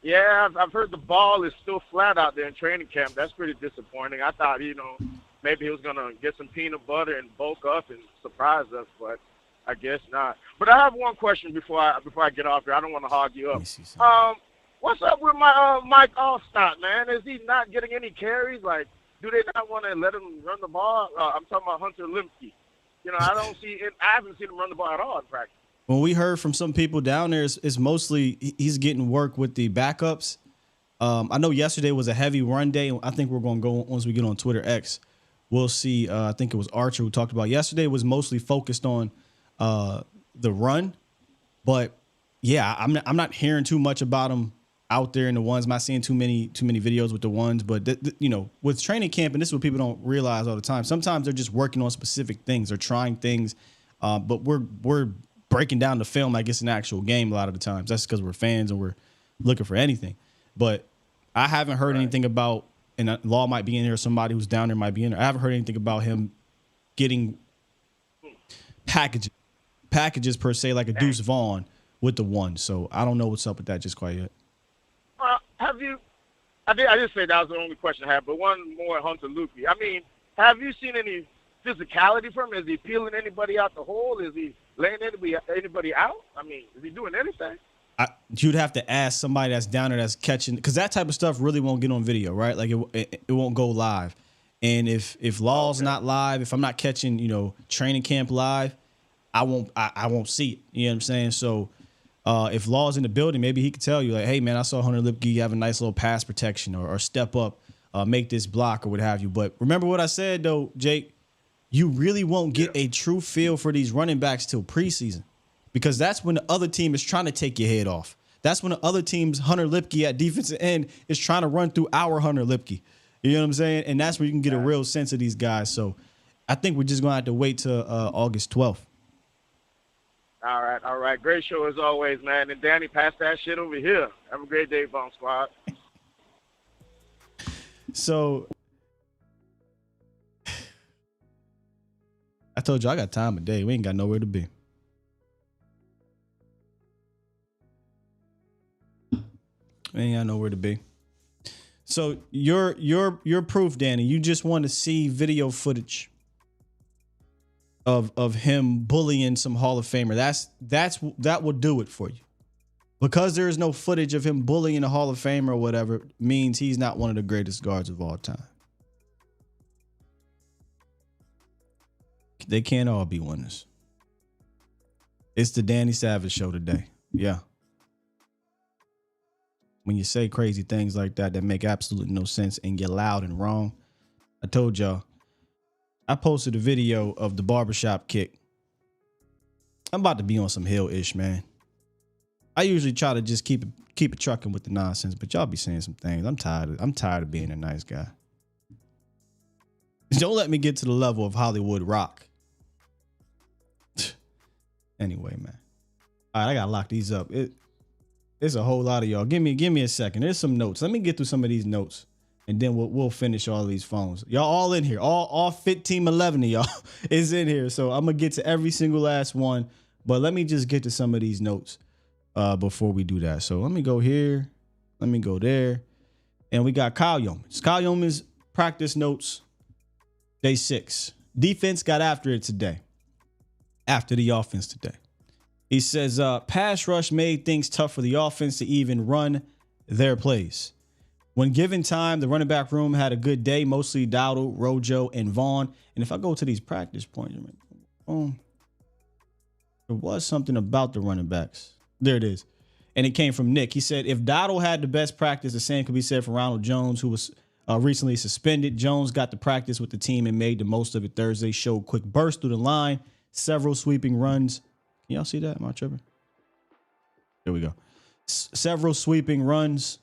Yeah, I've heard the ball is still flat out there in training camp. That's pretty disappointing. I thought, maybe he was going to get some peanut butter and bulk up and surprise us, but I guess not. But I have one question before I get off here. I don't want to hog you up. What's up with my Mike Allstott, man? Is he not getting any carries? Like, do they not want to let him run the ball? I'm talking about Hunter Limke. I haven't seen him run the ball at all in practice. When we heard from some people down there, it's mostly he's getting work with the backups. I know yesterday was a heavy run day. I think we're going to go once we get on Twitter X. We'll see. I think it was Archer who talked about yesterday was mostly focused on the run. But, yeah, I'm not hearing too much about him out there in the ones. I'm not seeing too many videos with the ones. But, with training camp, and this is what people don't realize all the time, sometimes they're just working on specific things. They're trying things. But we're breaking down the film like it's an actual game a lot of the times. That's because we're fans and we're looking for anything. But I haven't heard anything about, and Law might be in there, somebody who's down there might be in there. I haven't heard anything about him getting packages per se, like a Deuce Vaughn with the one. So I don't know what's up with that just quite yet. I did say that was the only question I had, but one more, Hunter Lupi. I mean, have you seen any physicality from him? Is he peeling anybody out the hole? Is he laying anybody out? I mean, is he doing anything? You'd have to ask somebody that's down there that's catching, because that type of stuff really won't get on video, right? Like it won't go live. And if Law's not live, if I'm not catching, training camp live, I won't see it. You know what I'm saying? So if Law's in the building, maybe he could tell you, like, hey man, I saw Hunter Lipke have a nice little pass protection or step up, make this block or what have you. But remember what I said though, Jake, you really won't get a true feel for these running backs till preseason. Because that's when the other team is trying to take your head off. That's when the other team's Hunter Lipke at defensive end is trying to run through our Hunter Lipke. You know what I'm saying? And that's where you can get a real sense of these guys. So I think we're just going to have to wait till August 12th. All right. Great show as always, man. And Danny, pass that shit over here. Have a great day, Bomb Squad. So I told you I got time of day. We ain't got nowhere to be. We ain't got nowhere to be. So your proof, Danny. You just want to see video footage of him bullying some Hall of Famer. That will do it for you. Because there is no footage of him bullying a Hall of Famer or whatever, means he's not one of the greatest guards of all time. They can't all be winners. It's the Danny Savage show today. Yeah. When you say crazy things like that make absolutely no sense and you're loud and wrong. I told y'all, I posted a video of the barbershop kick. I'm about to be on some hill-ish, man. I usually try to just keep it trucking with the nonsense, but y'all be saying some things. I'm tired of being a nice guy. Don't let me get to the level of Hollywood Rock. Anyway, man. All right, I gotta lock these up. It's a whole lot of y'all. Give me a second. There's some notes. Let me get through some of these notes, and then we'll finish all these phones. Y'all all in here. All 11 of y'all is in here. So I'm gonna get to every single last one, but let me just get to some of these notes before we do that. So let me go here. Let me go there, and we got Kyle Yeomans. Kyle Yeomans practice notes. Day 6. Defense got after it today. After the offense today. He says, pass rush made things tough for the offense to even run their plays. When given time, the running back room had a good day, mostly Dowdle, Rojo, and Vaughn. And if I go to these practice points, there was something about the running backs. There it is. And it came from Nick. He said, if Dowdle had the best practice, the same could be said for Ronald Jones, who was recently suspended. Jones got to practice with the team and made the most of it Thursday, showed quick burst through the line, several sweeping runs. Can y'all see that? Am I tripping? There we go. Several sweeping runs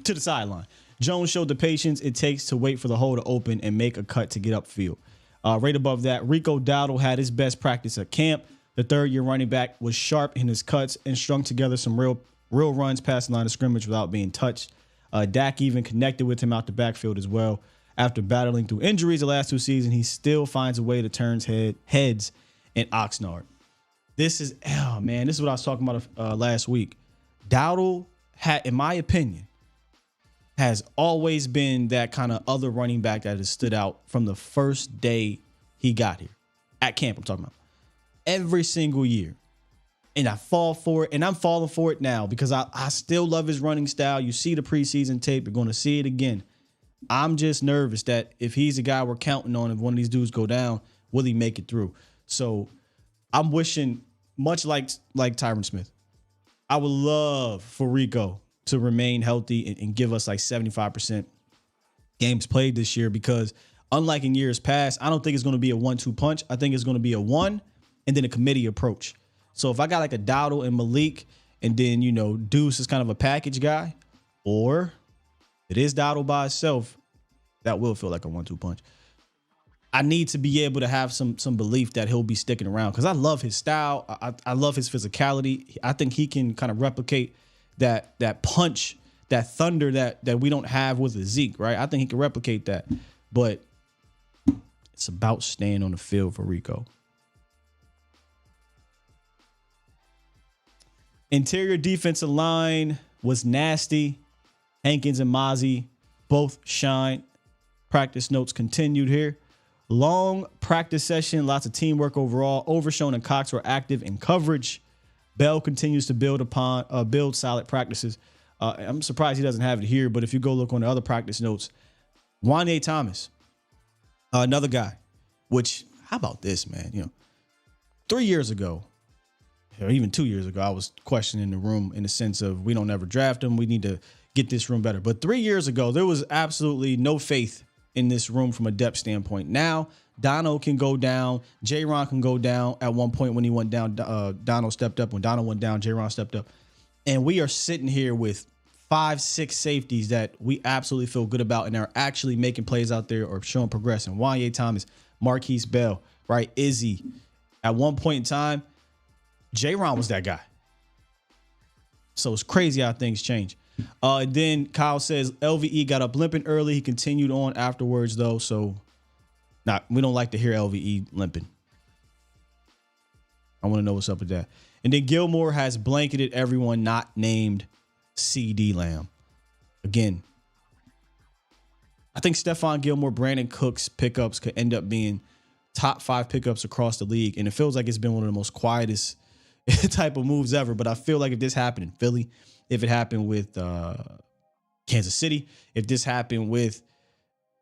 to the sideline. Jones showed the patience it takes to wait for the hole to open and make a cut to get upfield. Right above that, Rico Dowdle had his best practice at camp. The third-year running back was sharp in his cuts and strung together some real runs past the line of scrimmage without being touched. Dak even connected with him out the backfield as well. After battling through injuries the last 2 seasons, he still finds a way to turn heads in Oxnard. This is what I was talking about last week. Dowdle, in my opinion, has always been that kind of other running back that has stood out from the first day he got here. At camp, I'm talking about. Every single year. And I fall for it, and I'm falling for it now because I still love his running style. You see the preseason tape, you're going to see it again. I'm just nervous that if he's the guy we're counting on, if one of these dudes go down, will he make it through? So I'm wishing, much like Tyron Smith, I would love for Rico to remain healthy and give us like 75% games played this year, because unlike in years past, I don't think it's going to be a 1-2 punch. I think it's going to be a one and then a committee approach. So if I got like a Dowdle and Malik, and then, Deuce is kind of a package guy, or it is Dowdle by itself, that will feel like a 1-2 punch. I need to be able to have some belief that he'll be sticking around, because I love his style. I love his physicality. I think he can kind of replicate that punch, that thunder that we don't have with a Zeke, right? I think he can replicate that. But it's about staying on the field for Rico. Interior defensive line was nasty. Hankins and Mozzie both shine. Practice notes continued here. Long practice session, lots of teamwork overall. Overshown and Cox were active in coverage. Bell continues to build solid practices. I'm surprised he doesn't have it here, but if you go look on the other practice notes, Wanye Thomas, another guy, which, how about this, man? 3 years ago, or even 2 years ago, I was questioning the room in the sense of we don't ever draft him. We need to get this room better. But 3 years ago, there was absolutely no faith in this room from a depth standpoint. Now, Dono can go down. J-Ron can go down. At one point when he went down, Dono stepped up. When Dono went down, J-Ron stepped up. And we are sitting here with 5-6 safeties that we absolutely feel good about and are actually making plays out there or showing progression. Wanye Thomas, Marquise Bell, right? Izzy. At one point in time, J-Ron was that guy. So it's crazy how things change. And then Kyle says LVE got up limping early. He continued on afterwards, though. So we don't like to hear LVE limping. I want to know what's up with that. And then Gilmore has blanketed everyone not named CD Lamb. Again, I think Stephon Gilmore, Brandon Cooks pickups could end up being top 5 pickups across the league. And it feels like it's been one of the most quietest type of moves ever. But I feel like if this happened in Philly, if it happened with Kansas City, if this happened with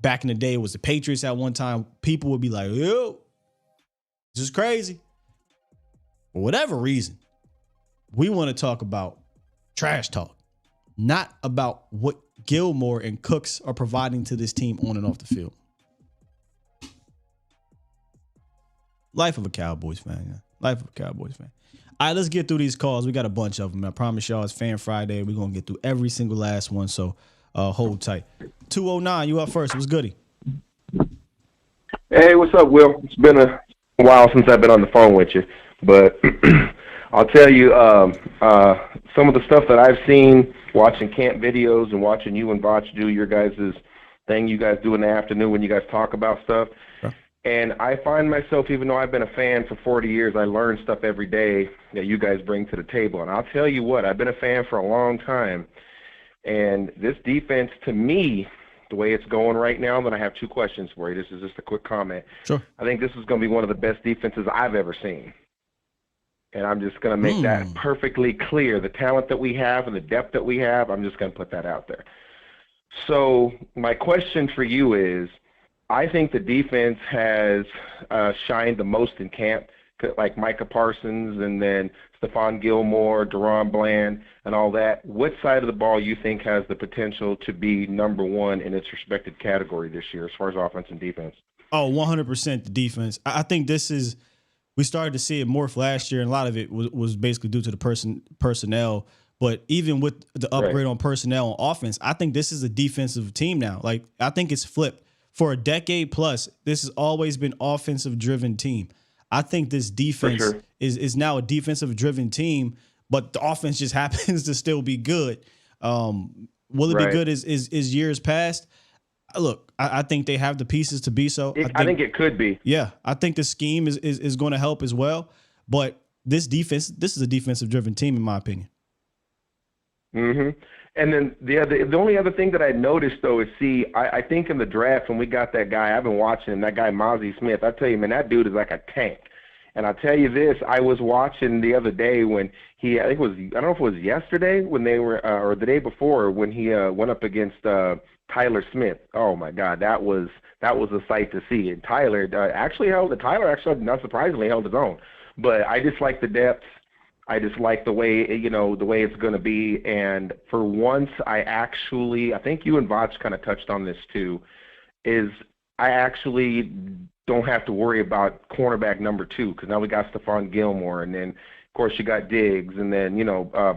back in the day, it was the Patriots at one time, people would be like, yo, this is crazy. For whatever reason, we want to talk about trash talk, not about what Gilmore and Cooks are providing to this team on and off the field. Life of a Cowboys fan. Yeah. Life of a Cowboys fan. All right, let's get through these calls. We got a bunch of them. I promise y'all it's Fan Friday. We're going to get through every single last one, so hold tight. 209, you up first. What's goody? Hey, what's up, Will? It's been a while since I've been on the phone with you, but I'll tell you some of the stuff that I've seen watching camp videos and watching you and Botch do your guys' thing you guys do in the afternoon when you guys talk about stuff. And I find myself, even though I've been a fan for 40 years, I learn stuff every day that you guys bring to the table. And I'll tell you what, I've been a fan for a long time. And this defense, to me, the way it's going right now, then I have 2 questions for you. This is just a quick comment. Sure. I think this is going to be one of the best defenses I've ever seen. And I'm just going to make that perfectly clear. The talent that we have and the depth that we have, I'm just going to put that out there. So my question for you is, I think the defense has shined the most in camp, like Micah Parsons and then Stephon Gilmore, Deron Bland, and all that. What side of the ball you think has the potential to be number one in its respective category this year as far as offense and defense? Oh, 100% the defense. I think this is – we started to see it morph last year, and a lot of it was basically due to the personnel. But even with the upgrade on personnel on offense, I think this is a defensive team now. Like, I think it's flipped. For a decade plus, this has always been offensive-driven team. I think this defense is now a defensive-driven team, but the offense just happens to still be good. Will it be good as years past? Look, I think they have the pieces to be so. I think it could be. Yeah, I think the scheme is going to help as well. But this is a defensive-driven team, in my opinion. Mm-hmm. And then the only other thing that I noticed, though, is, I think in the draft when we got that guy, I've been watching him, that guy Mozzie Smith, I tell you, man, that dude is like a tank. And I'll tell you this, I was watching the other day when I don't know if it was yesterday when they were, or the day before when he went up against Tyler Smith. Oh, my God, that was a sight to see. And Tyler actually, not surprisingly, held his own. But I just like the depth. I just like the way it's going to be. And for once, I think you and Vach kind of touched on this too, is I actually don't have to worry about cornerback number 2 because now we got Stephon Gilmore. And then, of course, you got Diggs. And then,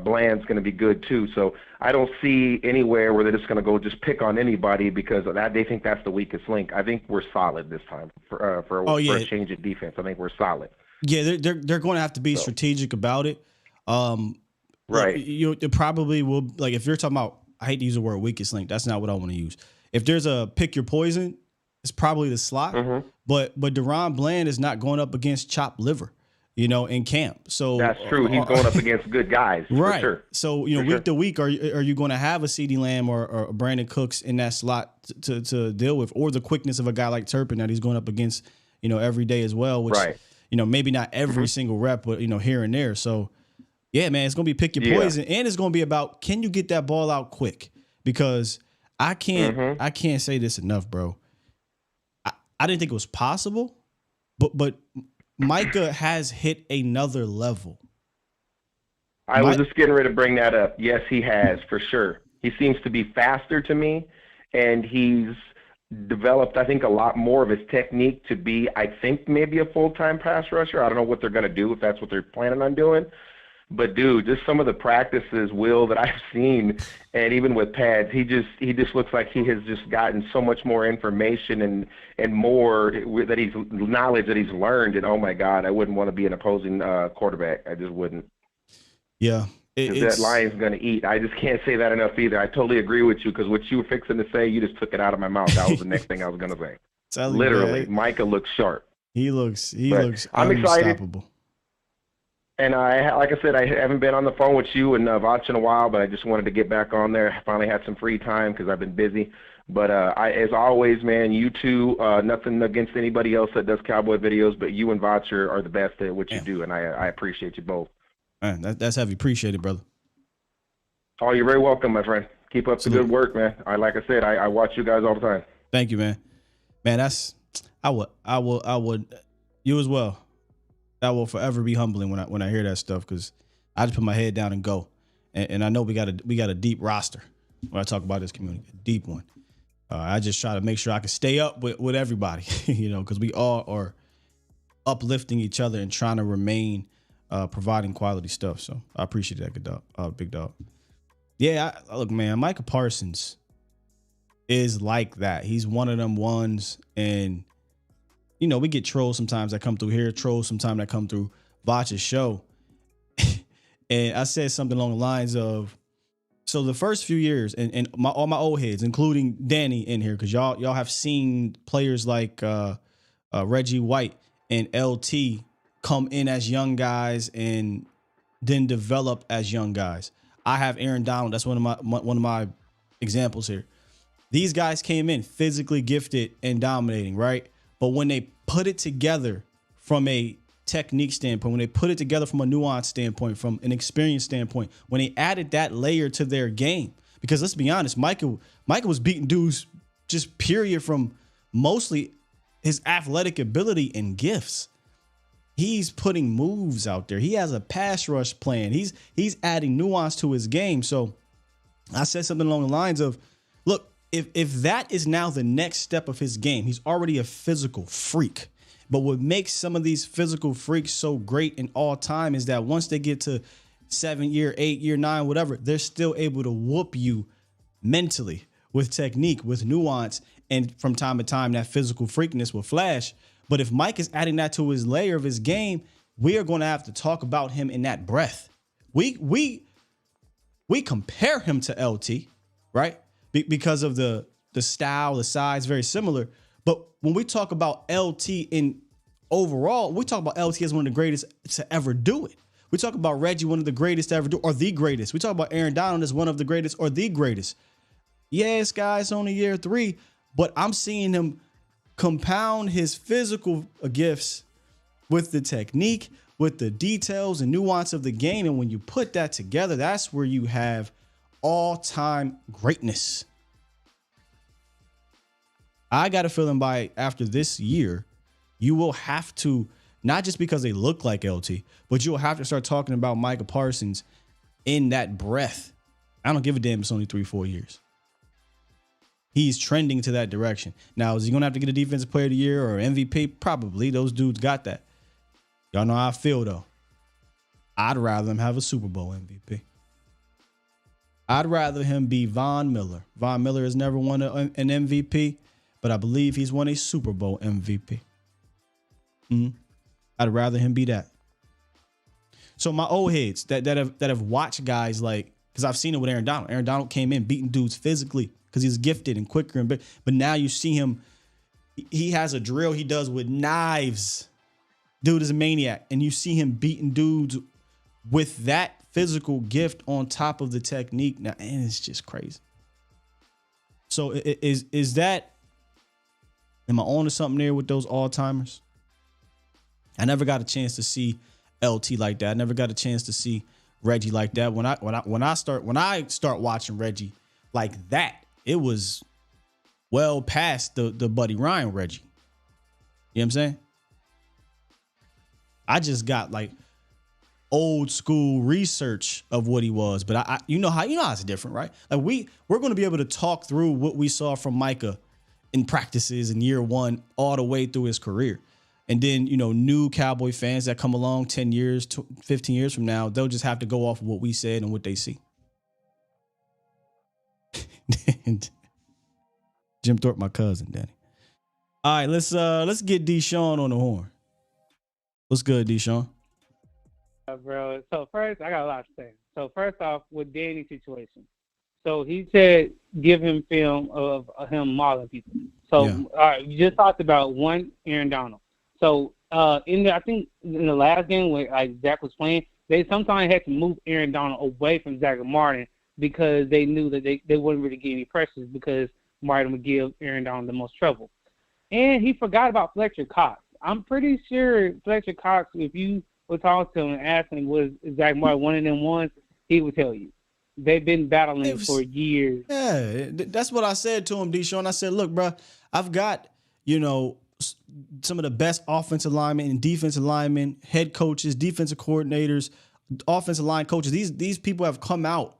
Bland's going to be good too. So I don't see anywhere where they're just going to go just pick on anybody because of that. They think that's the weakest link. I think we're solid this time for a change of defense. I think we're solid. Yeah, they're going to have to be strategic about it. Right. You probably will, like, if you're talking about, I hate to use the word weakest link. That's not what I want to use. If there's a pick your poison, it's probably the slot. Mm-hmm. But Deron Bland is not going up against chopped liver. in camp. So that's true. He's going up against good guys, right? For sure. So week to week, are you going to have a CeeDee Lamb or Brandon Cooks in that slot to deal with, or the quickness of a guy like Turpin that he's going up against, every day as well, which maybe not every single rep, but here and there. So yeah, man, it's going to be pick your poison, and it's going to be about, can you get that ball out quick? Because I can't say this enough, bro. I didn't think it was possible, but Micah has hit another level. I was just getting ready to bring that up. Yes, he has, for sure. He seems to be faster to me, and he's developed, I think, a lot more of his technique to be, I think, maybe a full-time pass rusher. I don't know what they're going to do, if that's what they're planning on doing. But, dude, just some of the practices, Will, that I've seen, and even with pads, he just looks like he has just gotten so much more information and more knowledge that he's learned. And, oh, my God, I wouldn't want to be an opposing quarterback. I just wouldn't. Yeah. That Lion's going to eat. I just can't say that enough either. I totally agree with you, because what you were fixing to say, you just took it out of my mouth. That was the next thing I was going to say. Literally, Micah looks sharp. He looks I'm unstoppable. Excited. And like I said, I haven't been on the phone with you and Vach in a while, but I just wanted to get back on there. I finally had some free time because I've been busy. But as always, man, you two, nothing against anybody else that does cowboy videos, but you and Vach are the best at what you do, and I appreciate you both. Man, that's heavy. Appreciate it, brother. Oh, you're very welcome, my friend. Keep up the good work, man. Like I said, I watch you guys all the time. Thank you, man. Man, I would, you as well. That will forever be humbling when I hear that stuff, because I just put my head down and go. And I know we got a deep roster when I talk about this community, a deep one. I just try to make sure I can stay up with everybody, because we all are uplifting each other and trying to remain providing quality stuff. So I appreciate that, good dog, big dog. Yeah, look, man, Micah Parsons is like that. He's one of them ones, and we get trolls sometimes that come through here, trolls sometimes that come through Vach's show. And I said something along the lines of, so the first few years, and all my old heads, including Danny in here, because y'all have seen players like Reggie White and LT come in as young guys and then develop as young guys. I have Aaron Donald. That's one of my examples here. These guys came in physically gifted and dominating, right? But when they put it together from a technique standpoint, when they put it together from a nuance standpoint, from an experience standpoint, when they added that layer to their game, because let's be honest, Micah was beating dudes just period from mostly his athletic ability and gifts. He's putting moves out there. He has a pass rush plan. He's adding nuance to his game. So I said something along the lines of, look, if that is now the next step of his game, he's already a physical freak. But what makes some of these physical freaks so great in all time is that once they get to 7 year, 8 year, 9, whatever, they're still able to whoop you mentally with technique, with nuance. And from time to time, that physical freakness will flash. But if Mike is adding that to his layer of his game, we are going to have to talk about him in that breath. We compare him to LT, right? Because of the style, the size, very similar. But when we talk about LT in overall, we talk about LT as one of the greatest to ever do it. We talk about Reggie, one of the greatest to ever do, or the greatest. We talk about Aaron Donald as one of the greatest or the greatest. Yes, guys, only year 3, but I'm seeing him compound his physical gifts with the technique, with the details and nuance of the game. And when you put that together, that's where you have all-time greatness. I got a feeling by after this year, you will have to, not just because they look like LT, but you'll have to start talking about Micah Parsons in that breath. I don't give a damn. It's only 3-4 years. He's trending to that direction. Now, is he going to have to get a defensive player of the year or MVP? Probably. Those dudes got that. Y'all know how I feel, though. I'd rather him have a Super Bowl MVP. I'd rather him be Von Miller. Von Miller has never won an MVP, but I believe he's won a Super Bowl MVP. I'd rather him be that. So my old heads that have watched guys like, because I've seen it with Aaron Donald. Aaron Donald came in beating dudes physically because he's gifted and quicker and big. But now you see him, he has a drill he does with knives. Dude is a maniac, and you see him beating dudes with that physical gift on top of the technique. Now, and it's just crazy. So is that, am I on to something there with those all-timers? I never got a chance to see LT like that. I never got a chance to see Reggie like that. When I start watching Reggie like that, it was well past the Buddy Ryan Reggie. You know what I'm saying? I just got like old school research of what he was, but I you know how it's different, right? Like we're going to be able to talk through what we saw from Micah in practices in year one all the way through his career. And then, new Cowboy fans that come along 10 years, 15 years from now, they'll just have to go off of what we said and what they see. Jim Thorpe, my cousin, Danny. All right, let's get Deshaun on the horn. What's good, Deshaun? Bro, so first, I got a lot to say. So first off, with Danny's situation. So he said give him film of him mauling people. So all right, you just talked about Aaron Donald. So I think in the last game where Zach was playing, they sometimes had to move Aaron Donald away from Zach Martin because they knew that they wouldn't really get any pressures because Martin would give Aaron Donald the most trouble. And he forgot about Fletcher Cox. I'm pretty sure Fletcher Cox, if you would talk to him and ask him was Zach Martin one of them ones, he would tell you. They've been battling for years. Yeah, that's what I said to him, Deshaun. I said, look, bro, I've got, some of the best offensive linemen and defensive linemen, head coaches, defensive coordinators, offensive line coaches. These people have come out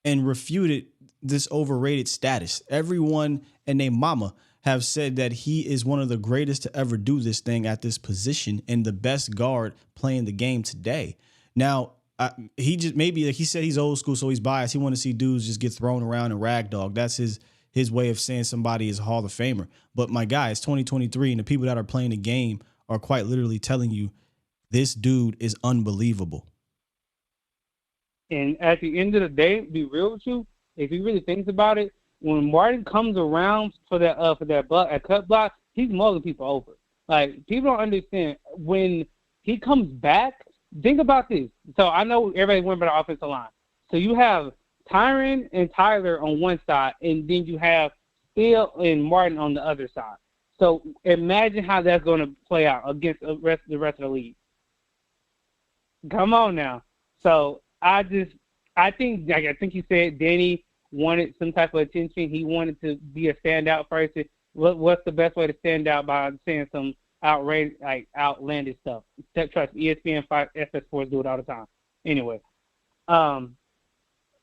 and refuted this overrated status. Everyone and their mama have said that he is one of the greatest to ever do this thing at this position and the best guard playing the game today. Now, he just maybe like he said he's old school, so he's biased. He want to see dudes just get thrown around and ragdoll. That's his way of saying somebody is a Hall of Famer. But my guy, it's 2023, and the people that are playing the game are quite literally telling you this dude is unbelievable. And at the end of the day, be real with you, if he really thinks about it, when Martin comes around for that cut block, he's mulling people over. Like, people don't understand. When he comes back, think about this. So I know everybody went about the offensive line. So you have Tyron and Tyler on one side, and then you have Phil and Martin on the other side. So imagine how that's going to play out against the rest of the league. Come on now. So I think you said Danny wanted some type of attention. He wanted to be a standout person. What's the best way to stand out by saying some outlandish stuff? Trust me, ESPN, FS Sports do it all the time. Anyway,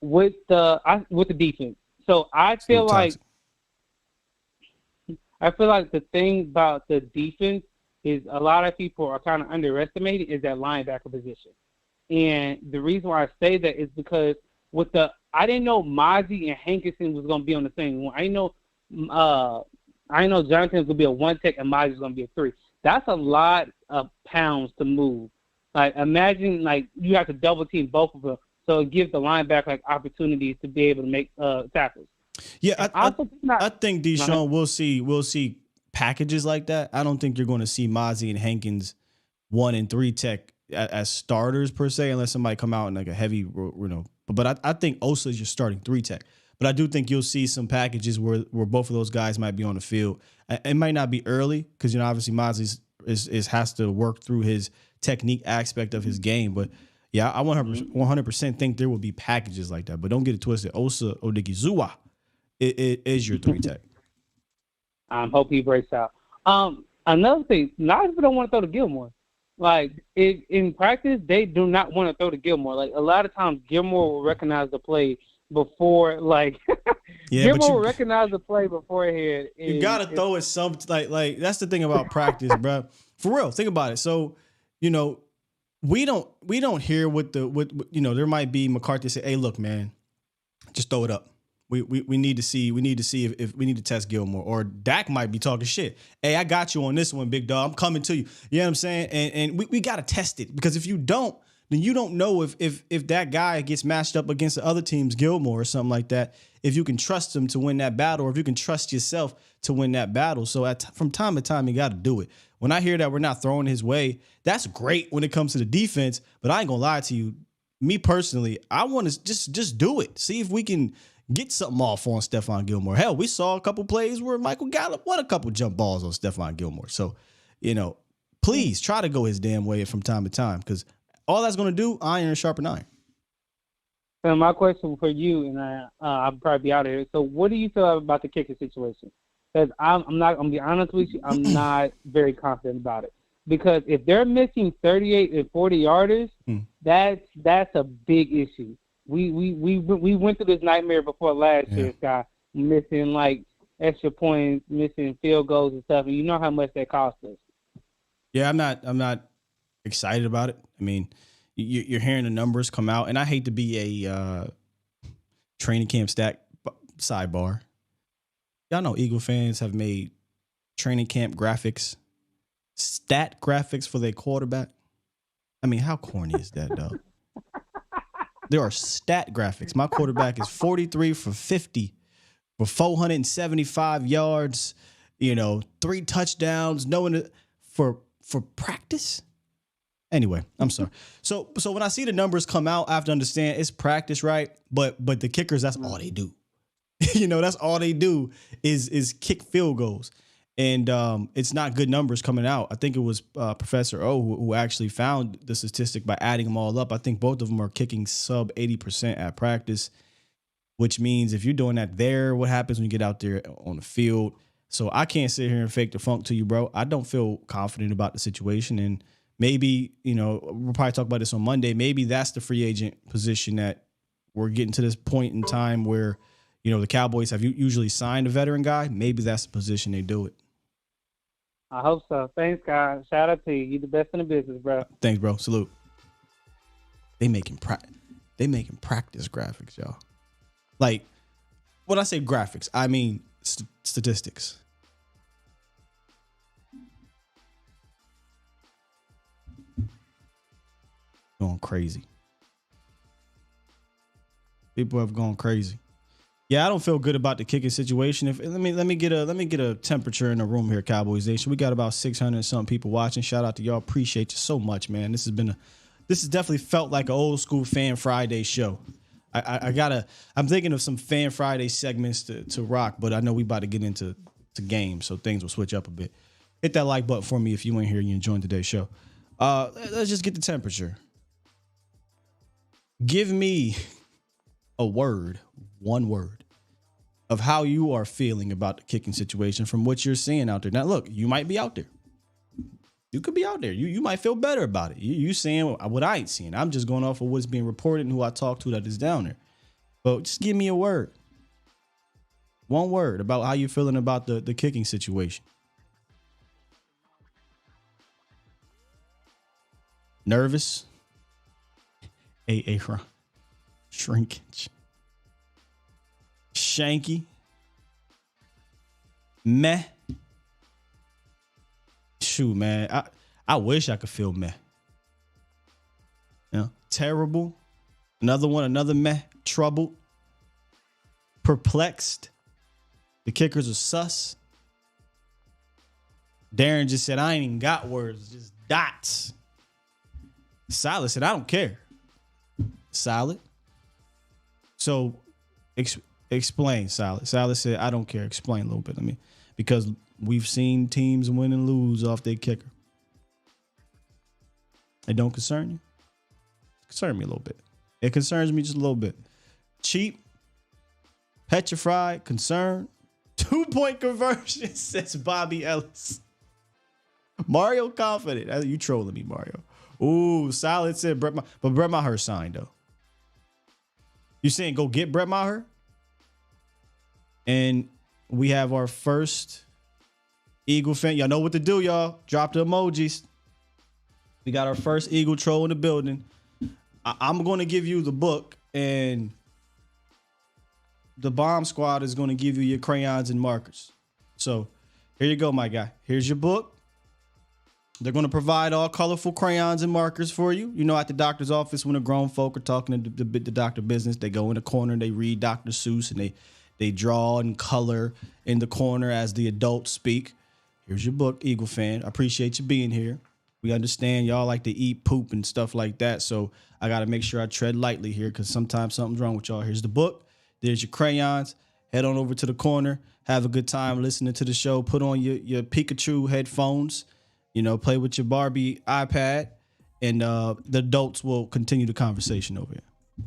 with the defense. So I feel like the thing about the defense is a lot of people are kind of underestimated is that linebacker position. And the reason why I say that is because I didn't know Mozzie and Hankerson was going to be on the same one. I know Jonathan was going to be a one tech and Mozzie was going to be a 3. That's a lot of pounds to move. Like, imagine, you have to double team both of them. So it gives the linebacker, opportunities to be able to make tackles. Yeah, I think, Deshaun, we'll see packages like that. I don't think you're going to see Mozzie and Hankins 1 and 3 tech as starters per se, unless somebody come out in a heavy, But I think Osa is your starting 3 tech. But I do think you'll see some packages where both of those guys might be on the field. It might not be early because obviously Mozzie has to work through his technique aspect of his game. But yeah, I 100% think there will be packages like that. But don't get it twisted. Osa Odigizua is your 3 tech. Hope he breaks out. Another thing, a lot of people don't want to throw to Gilmore. In practice, they do not want to throw to Gilmore. A lot of times, Gilmore will recognize the play before, Gilmore will recognize the play beforehand. You got to throw it some, that's the thing about practice, bro. For real, think about it. So, we don't hear what there might be McCarthy say, hey, look, man, just throw it up. We need to see if we need to test Gilmore, or Dak might be talking shit. Hey, I got you on this one, big dog. I'm coming to you. You know what I'm saying? And we got to test it, because if you don't, then you don't know if that guy gets matched up against the other team's Gilmore or something like that, if you can trust him to win that battle or if you can trust yourself to win that battle. So from time to time, you got to do it. When I hear that we're not throwing his way, that's great when it comes to the defense, but I ain't going to lie to you. Me personally, I want to just do it. See if we can get something off on Stephon Gilmore. Hell, we saw a couple plays where Michael Gallup won a couple jump balls on Stephon Gilmore. So, please try to go his damn way from time to time because all that's going to do, iron sharpen iron. So my question for you, and I'll probably be out of here. So what do you feel about the kicking situation? Because I'm not going to be honest with you, I'm not very confident about it. Because if they're missing 38 and 40 yarders, that's a big issue. We went through this nightmare before last year, Scott, missing like extra points, missing field goals and stuff, and you know how much that cost us. Yeah, I'm not excited about it. I mean, you're hearing the numbers come out, and I hate to be a training camp stat sidebar. Y'all know Eagle fans have made training camp graphics, stat graphics for their quarterback. I mean, how corny is that, though? There are stat graphics. My quarterback is 43 for 50 for 475 yards, 3 touchdowns, for practice. Anyway, I'm sorry. So when I see the numbers come out, I have to understand it's practice, right? But the kickers, that's all they do. That's all they do is kick field goals. And it's not good numbers coming out. I think it was Professor O who actually found the statistic by adding them all up. I think both of them are kicking sub 80% at practice, which means if you're doing that there, what happens when you get out there on the field? So I can't sit here and fake the funk to you, bro. I don't feel confident about the situation. And maybe, we'll probably talk about this on Monday. Maybe that's the free agent position that we're getting to this point in time where, the Cowboys have usually signed a veteran guy. Maybe that's the position they do it. I hope so. Thanks, guys. Shout out to you. You're the best in the business, bro. Thanks, bro. Salute. They making practice graphics, y'all. Like, when I say graphics, I mean statistics. Going crazy. People have gone crazy. Yeah, I don't feel good about the kicking situation. Let me get a temperature in the room here, Cowboys Nation. We got about 600 and something people watching. Shout out to y'all. Appreciate you so much, man. This has definitely felt like an old school Fan Friday show. I'm thinking of some Fan Friday segments to rock, but I know we about to get into games, so things will switch up a bit. Hit that like button for me if you ain't here and you enjoying today's show. Let's just get the temperature. Give me one word of how you are feeling about the kicking situation from what you're seeing out there. Now, look, you might be out there. You could be out there. You might feel better about it. You seeing what I ain't seeing. I'm just going off of what's being reported and who I talk to that is down there. But just give me a word. One word about how you're feeling about the kicking situation. Nervous. Ron. Shrinkage. Shanky. Meh. Shoot, man. I wish I could feel meh. Terrible. Another meh. Troubled. Perplexed. The kickers are sus. Darren just said, I ain't even got words, just dots. Silas said, I don't care. Solid. So explain, Solid. Solid said, I don't care. Explain a little bit. Because we've seen teams win and lose off their kicker. It don't concern you? It concerns me a little bit. It concerns me just a little bit. Cheap, petrified, concerned. 2-point conversion, says Bobby Ellis. Mario confident. You trolling me, Mario. Ooh, Solid said Brett Maher. But Brett Maher signed, though. You saying go get Brett Maher? And we have our first Eagle fan. Y'all know what to do, y'all. Drop the emojis. We got our first Eagle troll in the building. I'm going to give you the book, and the bomb squad is going to give you your crayons and markers. So here you go, my guy. Here's your book. They're going to provide all colorful crayons and markers for you. You know, at the doctor's office, when the grown folk are talking to the doctor business, they go in the corner and they read Dr. Seuss and they draw and color in the corner as the adults speak. Here's your book, Eagle fan. I appreciate you being here. We understand y'all like to eat poop and stuff like that, so I got to make sure I tread lightly here because sometimes something's wrong with y'all. Here's the book. There's your crayons. Head on over to the corner. Have a good time listening to the show. Put on your Pikachu headphones. You know, play with your Barbie iPad, and the adults will continue the conversation over here.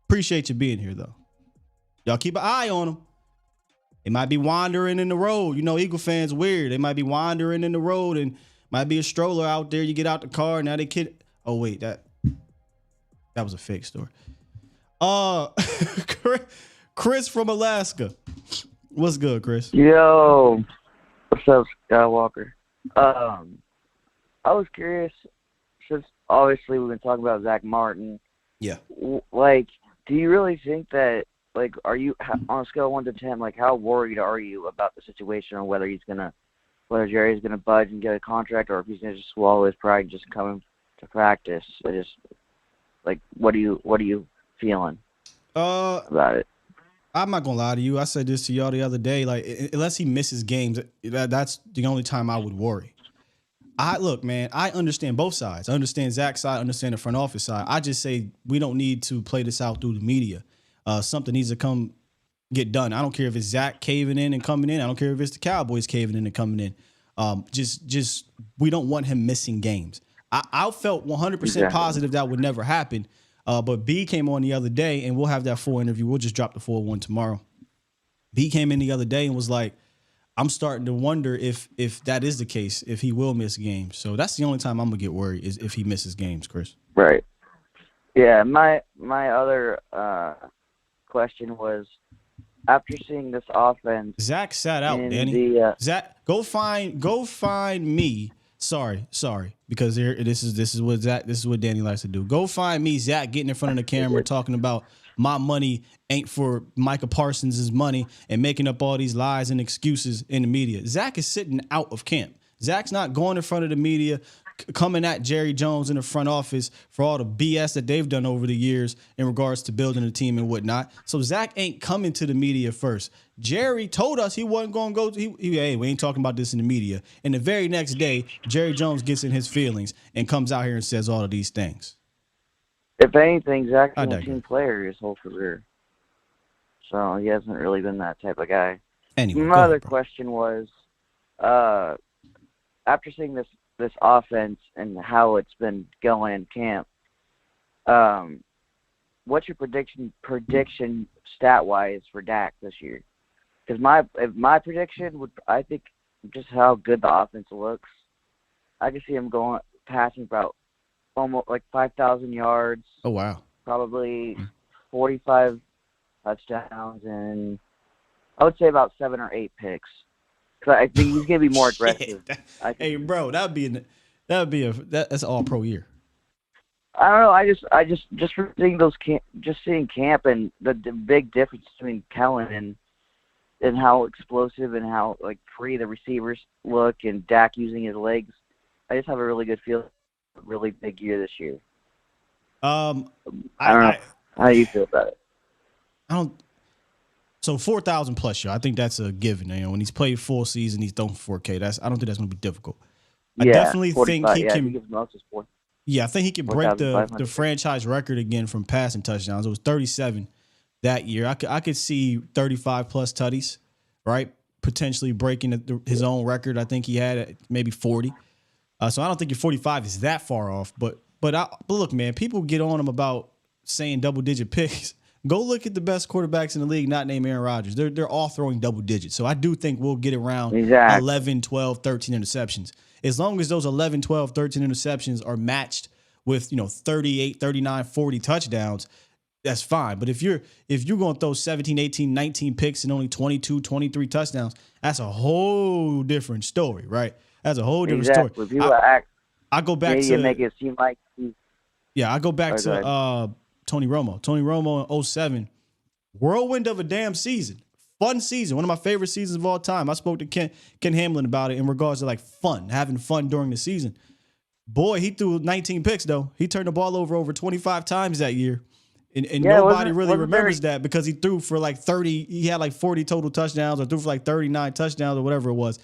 Appreciate you being here, though. Y'all keep an eye on them. They might be wandering in the road. You know, Eagle fans weird. They might be wandering in the road, and might be a stroller out there. You get out the car, now they kid. Oh wait, that was a fake story. Chris from Alaska. What's good, Chris? Yo, what's up, Skywalker? I was curious, since obviously we've been talking about Zach Martin. Yeah. Like, do you really think that, like, are you, on a scale of 1 to 10, like, how worried are you about the situation or whether Jerry's going to budge and get a contract or if he's going to just swallow his pride and just come to practice? Like, what are you feeling about it? I'm not going to lie to you. I said this to y'all the other day. Like, unless he misses games, that's the only time I would worry. Look, man, I understand both sides. I understand Zach's side, I understand the front office side. I just say we don't need to play this out through the media. Something needs to get done. I don't care if it's Zach caving in and coming in. I don't care if it's the Cowboys caving in and coming in. Just we don't want him missing games. I felt 100% positive that would never happen. But B came on the other day, and we'll have that full interview. We'll just drop the full one tomorrow. B came in the other day and was like, I'm starting to wonder if that is the case, if he will miss games. So that's the only time I'm going to get worried is if he misses games, Chris. Right. Yeah, my other question was, after seeing this offense, Zach sat out, Danny. Zach, go find me. Sorry, because this is what Danny likes to do. Go find me, Zach, getting in front of the camera talking about my money ain't for Micah Parsons' money and making up all these lies and excuses in the media. Zach is sitting out of camp. Zach's not going in front of the media, coming at Jerry Jones in the front office for all the BS that they've done over the years in regards to building a team and whatnot. So Zach ain't coming to the media first. Jerry told us he wasn't going to go. Hey, we ain't talking about this in the media. And the very next day, Jerry Jones gets in his feelings and comes out here and says all of these things. If anything, Zach's been a team player his whole career. So he hasn't really been that type of guy. Anyway, my other question was, after seeing this offense and how it's been going in camp, what's your prediction stat-wise for Dak this year? Because my prediction would, I think, just how good the offense looks, I can see him passing about almost like 5,000 yards. Oh, wow. Probably 45 touchdowns and I would say about 7 or 8 picks. Because I think he's going to be more aggressive. Hey, bro, that's all pro year. I don't know. I just for seeing seeing camp and the big difference between Kellen and how explosive and how like free the receivers look and Dak using his legs. I just have a really good feel. Really big year this year. I don't know. How do you feel about it? So 4,000 plus, I think that's a given. You know, when he's played full season, he's thrown for 4K. I don't think that's going to be difficult. I definitely think he can. I think he can break the franchise record again from passing touchdowns. It was 37 that year. I could see 35 plus tutties, right? Potentially breaking his own record. I think he had at maybe 40. So I don't think your 45 is that far off. But look, man, people get on him about saying double-digit picks. Go look at the best quarterbacks in the league, not named Aaron Rodgers. They're all throwing double digits. So I do think we'll get around 11, 12, 13 interceptions. As long as those 11, 12, 13 interceptions are matched with, 38, 39, 40 touchdowns, that's fine. But if you're going to throw 17, 18, 19 picks and only 22, 23 touchdowns, that's a whole different story, right? That's a whole different story. If people I go back to make it seem like I go back to Tony Romo. Tony Romo in 2007, whirlwind of a damn season. fun season, one of my favorite seasons of all time. I spoke to Ken Hamlin about it in regards to like fun, having fun during the season. Boy, he threw 19 picks though. He turned the ball over 25 times that year. And nobody really remembers that because he threw for like 30, he had like 40 total touchdowns or threw for like 39 touchdowns or whatever it was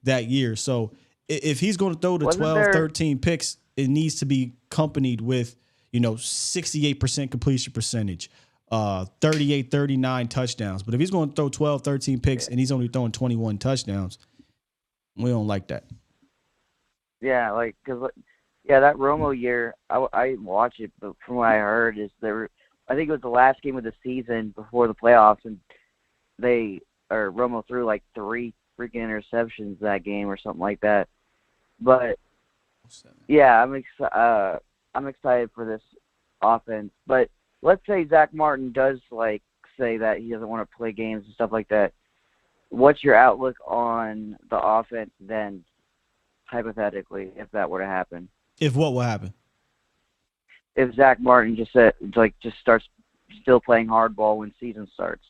that year. So if he's going to throw the 13 picks, it needs to be accompanied with, 68% completion percentage, 38, 39 touchdowns. But if he's going to throw 12, 13 picks and he's only throwing 21 touchdowns, we don't like that. Yeah, that Romo year, I didn't watch it, but from what I heard is I think it was the last game of the season before the playoffs, and Romo threw like 3 freaking interceptions that game or something like that. But yeah, I'm excited for this offense. But let's say Zach Martin does say that he doesn't want to play games and stuff like that. What's your outlook on the offense then, hypothetically, if that were to happen? If what will happen? If Zach Martin just starts still playing hardball when season starts.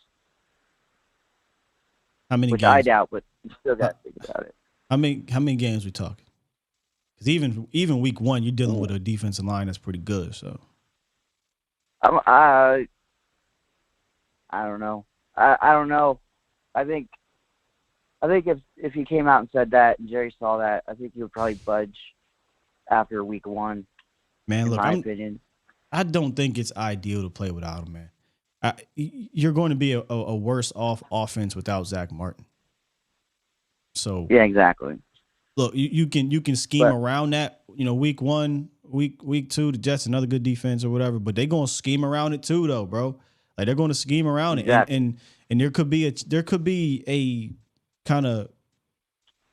How many Which games? I doubt, but you still got to think about it. How many games we talking? Because even week 1, you're dealing with a defensive line that's pretty good. So I don't know. I don't know. I think if he came out and said that and Jerry saw that, I think he would probably budge after week 1. Man, in look, my opinion. I don't think it's ideal to play without him, man. You're going to be a worse off offense without Zach Martin. So yeah, exactly. Look, you can scheme around that. Week 1, week 2, the Jets another good defense or whatever, but they're going to scheme around it too, though, bro. Like they're going to scheme around it, and there could be a kind of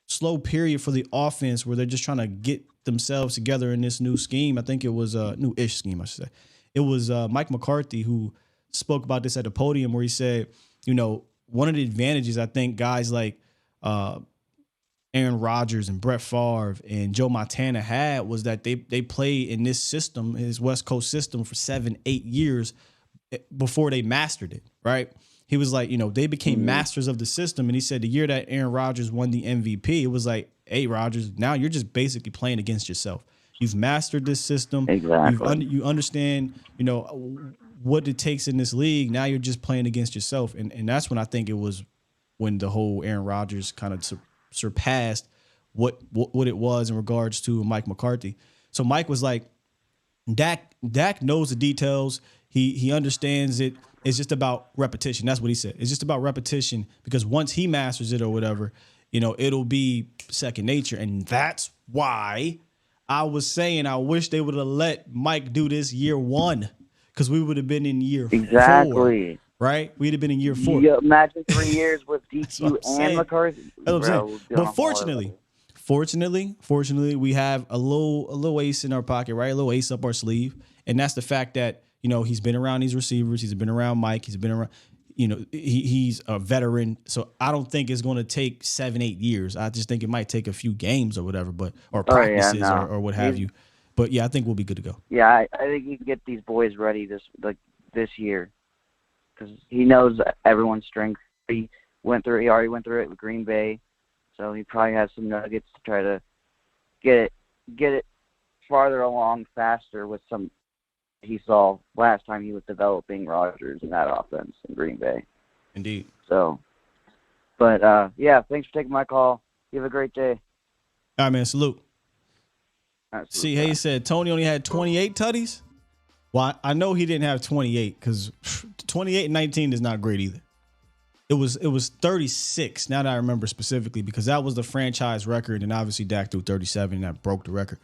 slow period for the offense where they're just trying to get themselves together in this new scheme. I think it was a new-ish scheme, I should say. It was Mike McCarthy who spoke about this at the podium where he said, one of the advantages I think guys like Aaron Rodgers and Brett Favre and Joe Montana had was that they played in this system, his West Coast system, for 7-8 years before they mastered it, right? He was like, they became masters of the system. And he said the year that Aaron Rodgers won the MVP, it was like, hey, Rodgers, now you're just basically playing against yourself. You've mastered this system. Exactly. You understand, what it takes in this league. Now you're just playing against yourself. And that's when I think it was when the whole Aaron Rodgers kind of surpassed what it was in regards to Mike McCarthy. So Mike was like, Dak knows the details. He understands it. It's just about repetition. That's what he said. It's just about repetition because once he masters it or whatever, it'll be second nature. And that's why I was saying I wish they would have let Mike do this year 1 because we would have been in year 4. Right? We'd have been in year 4. You imagine 3 years with DQ and McCarthy. That's what I'm saying. But fortunately, we have a little ace in our pocket, right? A little ace up our sleeve. And that's the fact that, he's been around these receivers. He's been around Mike. He's been around, he's a veteran. So I don't think it's going to take 7-8 years. I just think it might take a few games or whatever, or practices or what have you. But yeah, I think we'll be good to go. Yeah, I think he can get these boys ready this year because he knows everyone's strength. He already went through it with Green Bay, so he probably has some nuggets to try to get it farther along faster with some he saw last time he was developing Rodgers in that offense in Green Bay. Indeed. So, but yeah, thanks for taking my call. You have a great day. All right, man. Salute. All right, See, Hayes said Tony only had 28 tutties. Well, I know he didn't have 28 because 28 and 19 is not great either. It was 36. Now that I remember specifically, because that was the franchise record, and obviously Dak threw 37, and that broke the record.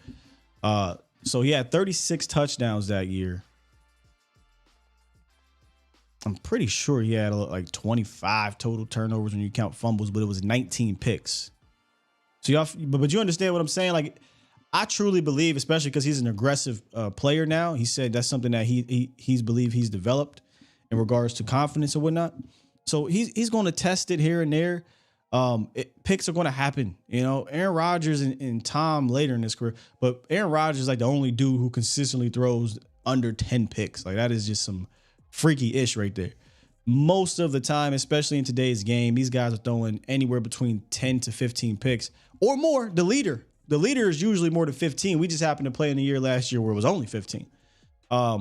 So he had 36 touchdowns that year. I'm pretty sure he had like 25 total turnovers when you count fumbles, but it was 19 picks. So but you understand what I'm saying? Like, I truly believe, especially because he's an aggressive player now. He said that's something that he's developed in regards to confidence and whatnot. So he's going to test it here and there. Picks are going to happen. Aaron Rodgers and Tom later in his career, but Aaron Rodgers is like the only dude who consistently throws under 10 picks. Like, that is just some freaky ish right there. most of the time, especially in today's game, these guys are throwing anywhere between 10 to 15 picks or more. The leader is usually more than 15. We just happened to play in a year last year where it was only 15. I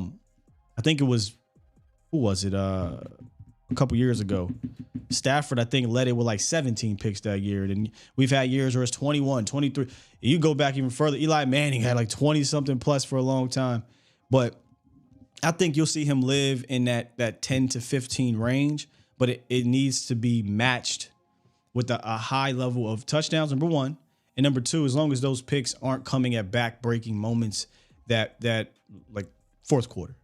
think it was, who was it? A couple years ago. Stafford, I think, led it with like 17 picks that year. And we've had years where it's 21, 23. You go back even further. Eli Manning had like 20-something plus for a long time. But I think you'll see him live in that 10 to 15 range, but it needs to be matched with a high level of touchdowns, number one. And number two, as long as those picks aren't coming at back-breaking moments that like fourth quarter.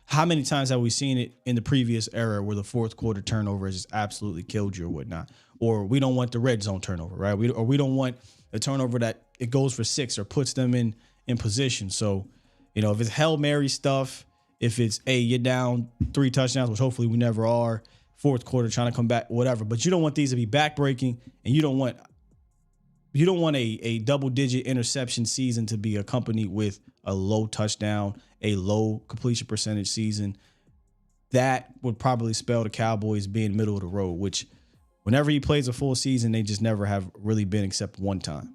How many times have we seen it in the previous era where the fourth quarter turnover has just absolutely killed you or whatnot? Or we don't want the red zone turnover, right? We don't want a turnover that it goes for 6 or puts them in position. So, if it's Hail Mary stuff, if it's, hey, you're down 3 touchdowns, which hopefully we never are, fourth quarter trying to come back, whatever. But you don't want these to be back-breaking, and you don't want a double-digit interception season to be accompanied with a low touchdown, a low completion percentage season. That would probably spell the Cowboys being middle of the road, which whenever he plays a full season, they just never have really been except one time.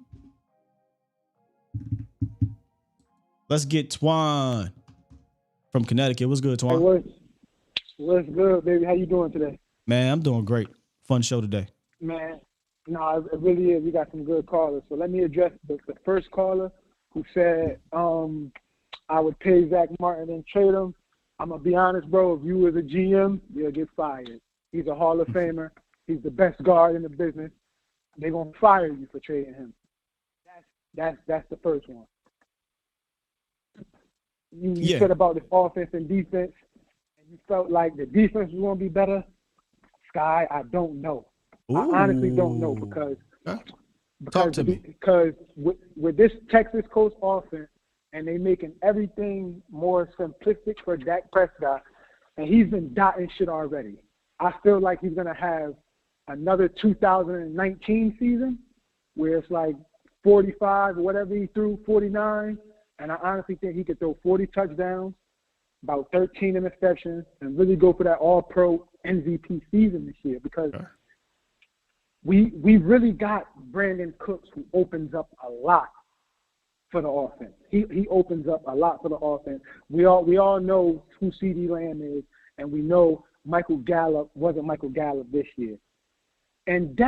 Let's get Twan from Connecticut. What's good, Twan? Hey, what's good, baby? How you doing today? Man, I'm doing great. Fun show today. Man, no, it really is. We got some good callers. So let me address the first caller who said I would pay Zach Martin and trade him. I'm going to be honest, bro. If you was a GM, you'll get fired. He's a Hall of Famer. He's the best guard in the business. They're going to fire you for trading him. That's the first one. You said about the offense and defense, and you felt like the defense was going to be better. Sky, I don't know. Ooh. I honestly don't know because with this Texas Coast offense, and they making everything more simplistic for Dak Prescott, and he's been dotting shit already. I feel like he's going to have another 2019 season where it's like 45 or whatever he threw, 49, and I honestly think he could throw 40 touchdowns, about 13 interceptions, and really go for that all-pro MVP season this year because we really got Brandon Cooks who opens up a lot for the offense. He opens up a lot for the offense. We all know who CeeDee Lamb is, and we know Michael Gallup wasn't Michael Gallup this year. And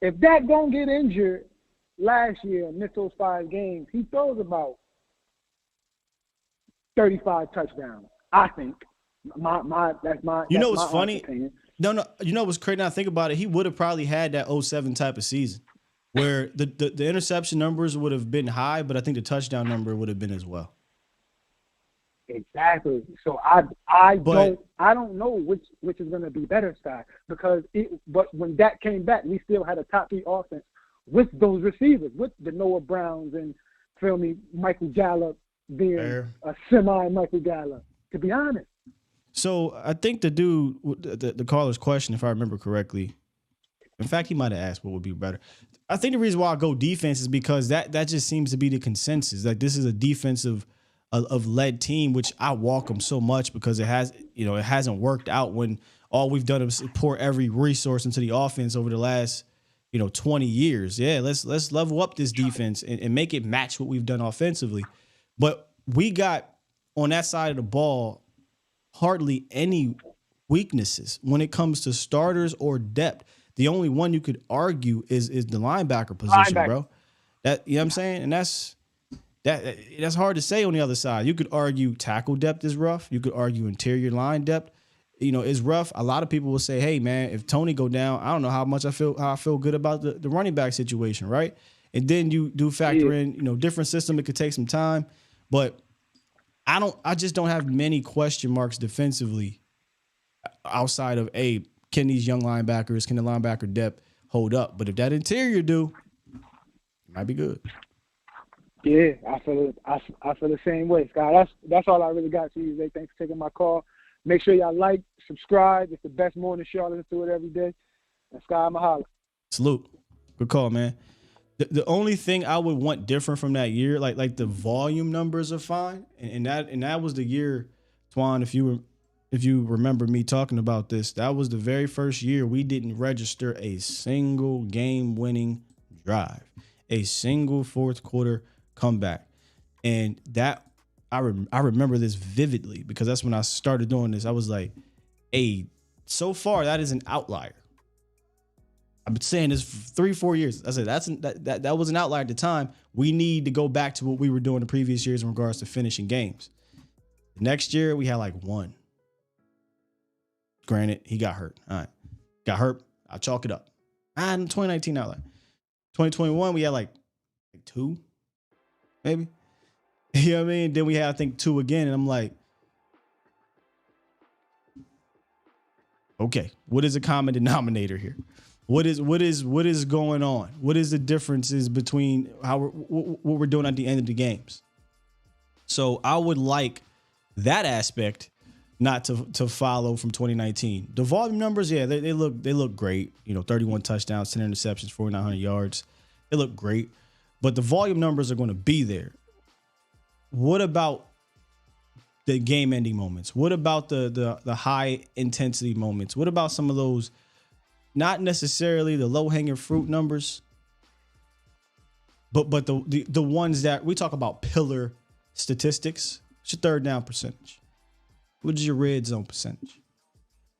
if Dak don't get injured last year and miss those 5 games, he throws about 35 touchdowns, I think. That's my what's funny? Opinion. No. You know what's crazy? Now think about it. He would have probably had that 07 type of season where the interception numbers would have been high, but I think the touchdown number would have been as well. Exactly. So I don't know which is going to be better, Sky, because but when Dak came back, we still had a top 3 offense with those receivers, with the Noah Browns and Michael Gallup being a semi-Michael Gallup, to be honest. So I think the caller's question, if I remember correctly, in fact, he might have asked what would be better. I think the reason why I go defense is because that just seems to be the consensus. Like this is a defensive led team, which I welcome so much because it hasn't worked out when all we've done is pour every resource into the offense over the last 20 years. Yeah, let's level up this defense and make it match what we've done offensively. But we got on that side of the ball hardly any weaknesses when it comes to starters or depth. The only one you could argue is the linebacker position, bro. That you know what I'm saying? And that's hard to say on the other side. You could argue tackle depth is rough. You could argue interior line depth, is rough. A lot of people will say, hey man, if Tony go down, I don't know how I feel good about the running back situation, right? And then you do factor in, different system. It could take some time, but I just don't have many question marks defensively outside of, can these young linebackers, can the linebacker depth hold up? But if that interior do, it might be good. Yeah, I feel the same way, Scott. That's all I really got to you today. Thanks for taking my call. Make sure y'all like, subscribe. It's the best morning show. I listen to it every day. And Sky, I'm a holler. Salute. Good call, man. The only thing I would want different from that year, like the volume numbers are fine, and that was the year, Twan, if you remember me talking about this, that was the very first year we didn't register a single game-winning drive, a single fourth quarter comeback. And that I remember this vividly because that's when I started doing this. I was like, hey, so far that is an outlier. I've been saying this for 3-4 years. I said that was an outlier at the time. We need to go back to what we were doing the previous years in regards to finishing games. Next year we had like one. Granted, he got hurt. All right. Got hurt. I'll chalk it up. In 2019 outlier. 2021 we had like two, maybe. You know what I mean? Then we had, I think, two again. And I'm like, okay, what is a common denominator here? What is going on? What is the differences between what we're doing at the end of the games? So I would like that aspect not to follow from 2019. The volume numbers, yeah, they look great. 31 touchdowns, 10 interceptions, 4,900 yards. They look great, but the volume numbers are going to be there. What about the game-ending moments? What about the high-intensity moments? What about some of those, not necessarily the low-hanging fruit numbers, but the ones that we talk about pillar statistics? What's your third down percentage? What is your red zone percentage?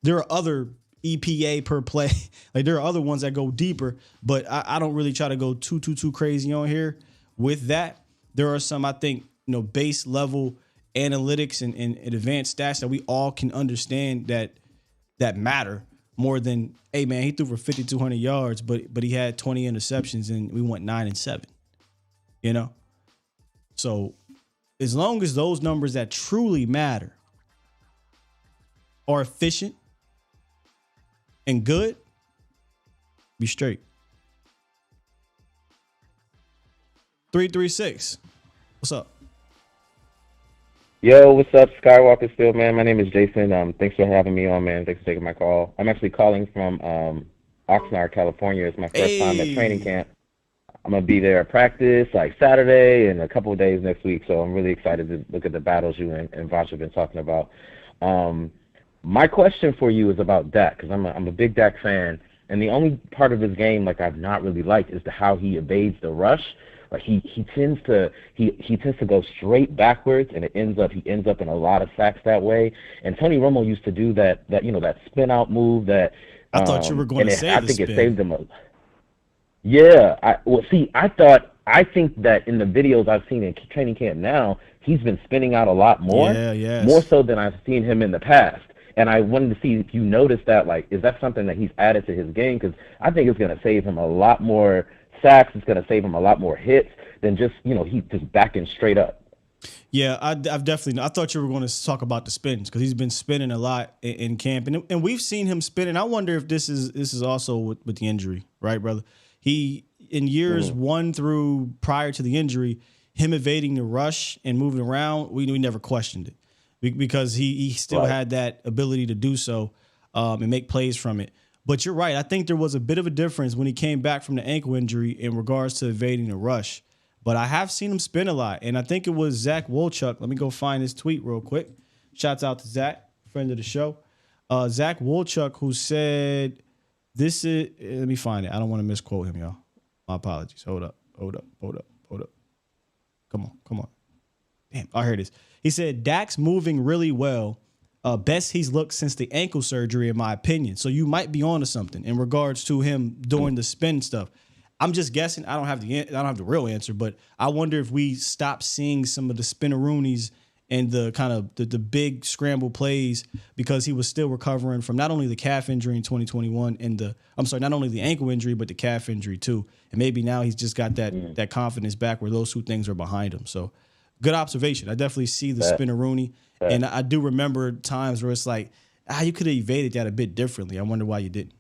There are other EPA per play. Like there are other ones that go deeper, but I don't really try to go too crazy on here with that. There are some, I think, base level analytics and advanced stats that we all can understand that matter more than, hey man, he threw for 5,200 yards, but he had 20 interceptions and we went 9-7. So as long as those numbers that truly matter are efficient and good, be straight. 336. What's up? Yo, what's up, Skywalker Still, man? My name is Jason. Thanks for having me on, man. Thanks for taking my call. I'm actually calling from Oxnard, California. It's my first time at training camp. I'm going to be there at practice, like Saturday and a couple of days next week, so I'm really excited to look at the battles you and Vosh have been talking about. My question for you is about Dak, because I'm a big Dak fan, and the only part of his game like I've not really liked is how he evades the rush. Like he tends to go straight backwards, and he ends up in a lot of sacks that way. And Tony Romo used to do that spin out move that I thought you were going to say I think it saved him. Yeah, I think that in the videos I've seen in training camp now, he's been spinning out a lot more. Yeah, more so than I've seen him in the past. And I wanted to see if you noticed that, like, is that something that he's added to his game? Because I think it's going to save him a lot more sacks. It's going to save him a lot more hits than just, he's just backing straight up. Yeah, I've definitely. I thought you were going to talk about the spins because he's been spinning a lot in camp, and we've seen him spinning. I wonder if this is also with the injury, right, brother? He in years 1 through prior to the injury, him evading the rush and moving around, we never questioned it because he still had that ability to do so and make plays from it. But you're right. I think there was a bit of a difference when he came back from the ankle injury in regards to evading the rush. But I have seen him spin a lot. And I think it was Zach Wolchuk. Let me go find his tweet real quick. Shouts out to Zach, friend of the show. Zach Wolchuk, who said, this is, let me find it. I don't want to misquote him, y'all. My apologies. Hold up. Come on. Damn. Oh, here it is. He said, Dak's moving really well. Best he's looked since the ankle surgery, in my opinion. So you might be onto something in regards to him doing the spin stuff. I'm just guessing. I don't have the real answer, but I wonder if we stop seeing some of the spinneroonies and the kind of the big scramble plays because he was still recovering from not only the calf injury in 2021 and not only the ankle injury, but the calf injury too. And maybe now he's just got that confidence back where those two things are behind him. So good observation. I definitely see the spinneroony. And I do remember times where it's like, you could have evaded that a bit differently. I wonder why you didn't.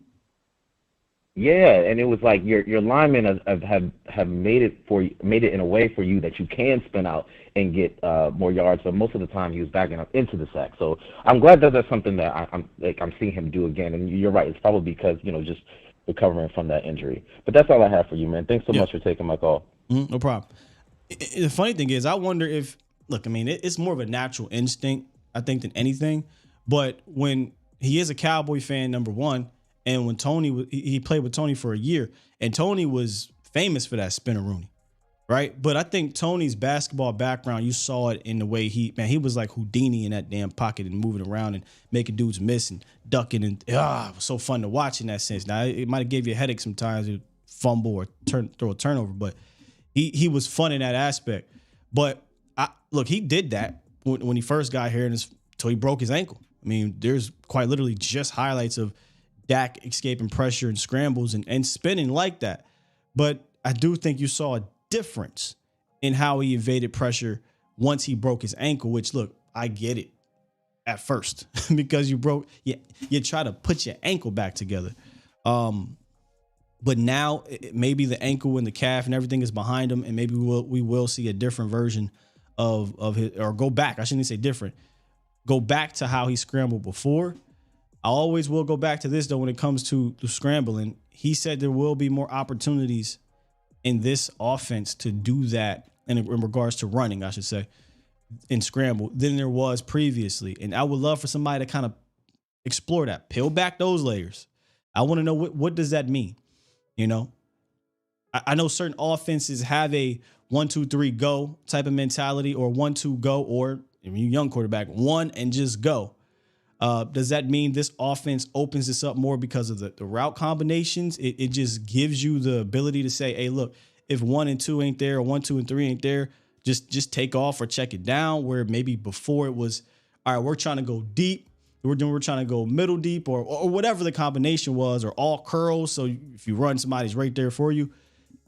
Yeah, and it was like your linemen have made it in a way for you that you can spin out and get more yards. But most of the time, he was backing up into the sack. So I'm glad that that's something that I'm seeing him do again. And you're right, it's probably because just recovering from that injury. But that's all I have for you, man. Thanks so much for taking my call. No problem. The funny thing is, I wonder if it's more of a natural instinct, I think, than anything. But when he is a Cowboy fan, number one, and when he played with Tony for a year, and Tony was famous for that spin-a-rooney, right? But I think Tony's basketball background, you saw it in the way he was like Houdini in that damn pocket and moving around and making dudes miss and ducking, and it was so fun to watch in that sense. Now, it might have gave you a headache sometimes, to fumble or throw a turnover, but he was fun in that aspect. But look, he did that when he first got here until he broke his ankle. I mean, there's quite literally just highlights of Dak escaping pressure and scrambles and spinning like that. But I do think you saw a difference in how he evaded pressure once he broke his ankle, which, look, I get it at first because you try to put your ankle back together. But now maybe the ankle and the calf and everything is behind him, and maybe we will see a different version of his, or go back. I shouldn't say different. Go back to how he scrambled before. I always will go back to this, though, when it comes to scrambling. He said there will be more opportunities in this offense to do that in regards to running, I should say, in scramble than there was previously. And I would love for somebody to kind of explore that, peel back those layers. I want to know what does that mean? You know, I know certain offenses have a 1-2-3 go type of mentality, or 1-2 go, or if you're a young quarterback, 1 and just go. Does that mean this offense opens this up more because of the route combinations? It just gives you the ability to say, hey, look, if 1 and 2 ain't there, or 1, 2, and 3 ain't there, just take off or check it down, where maybe before it was, all right, we're trying to go deep. We're trying to go middle deep, or whatever the combination was, or all curls. So if you run, somebody's right there for you.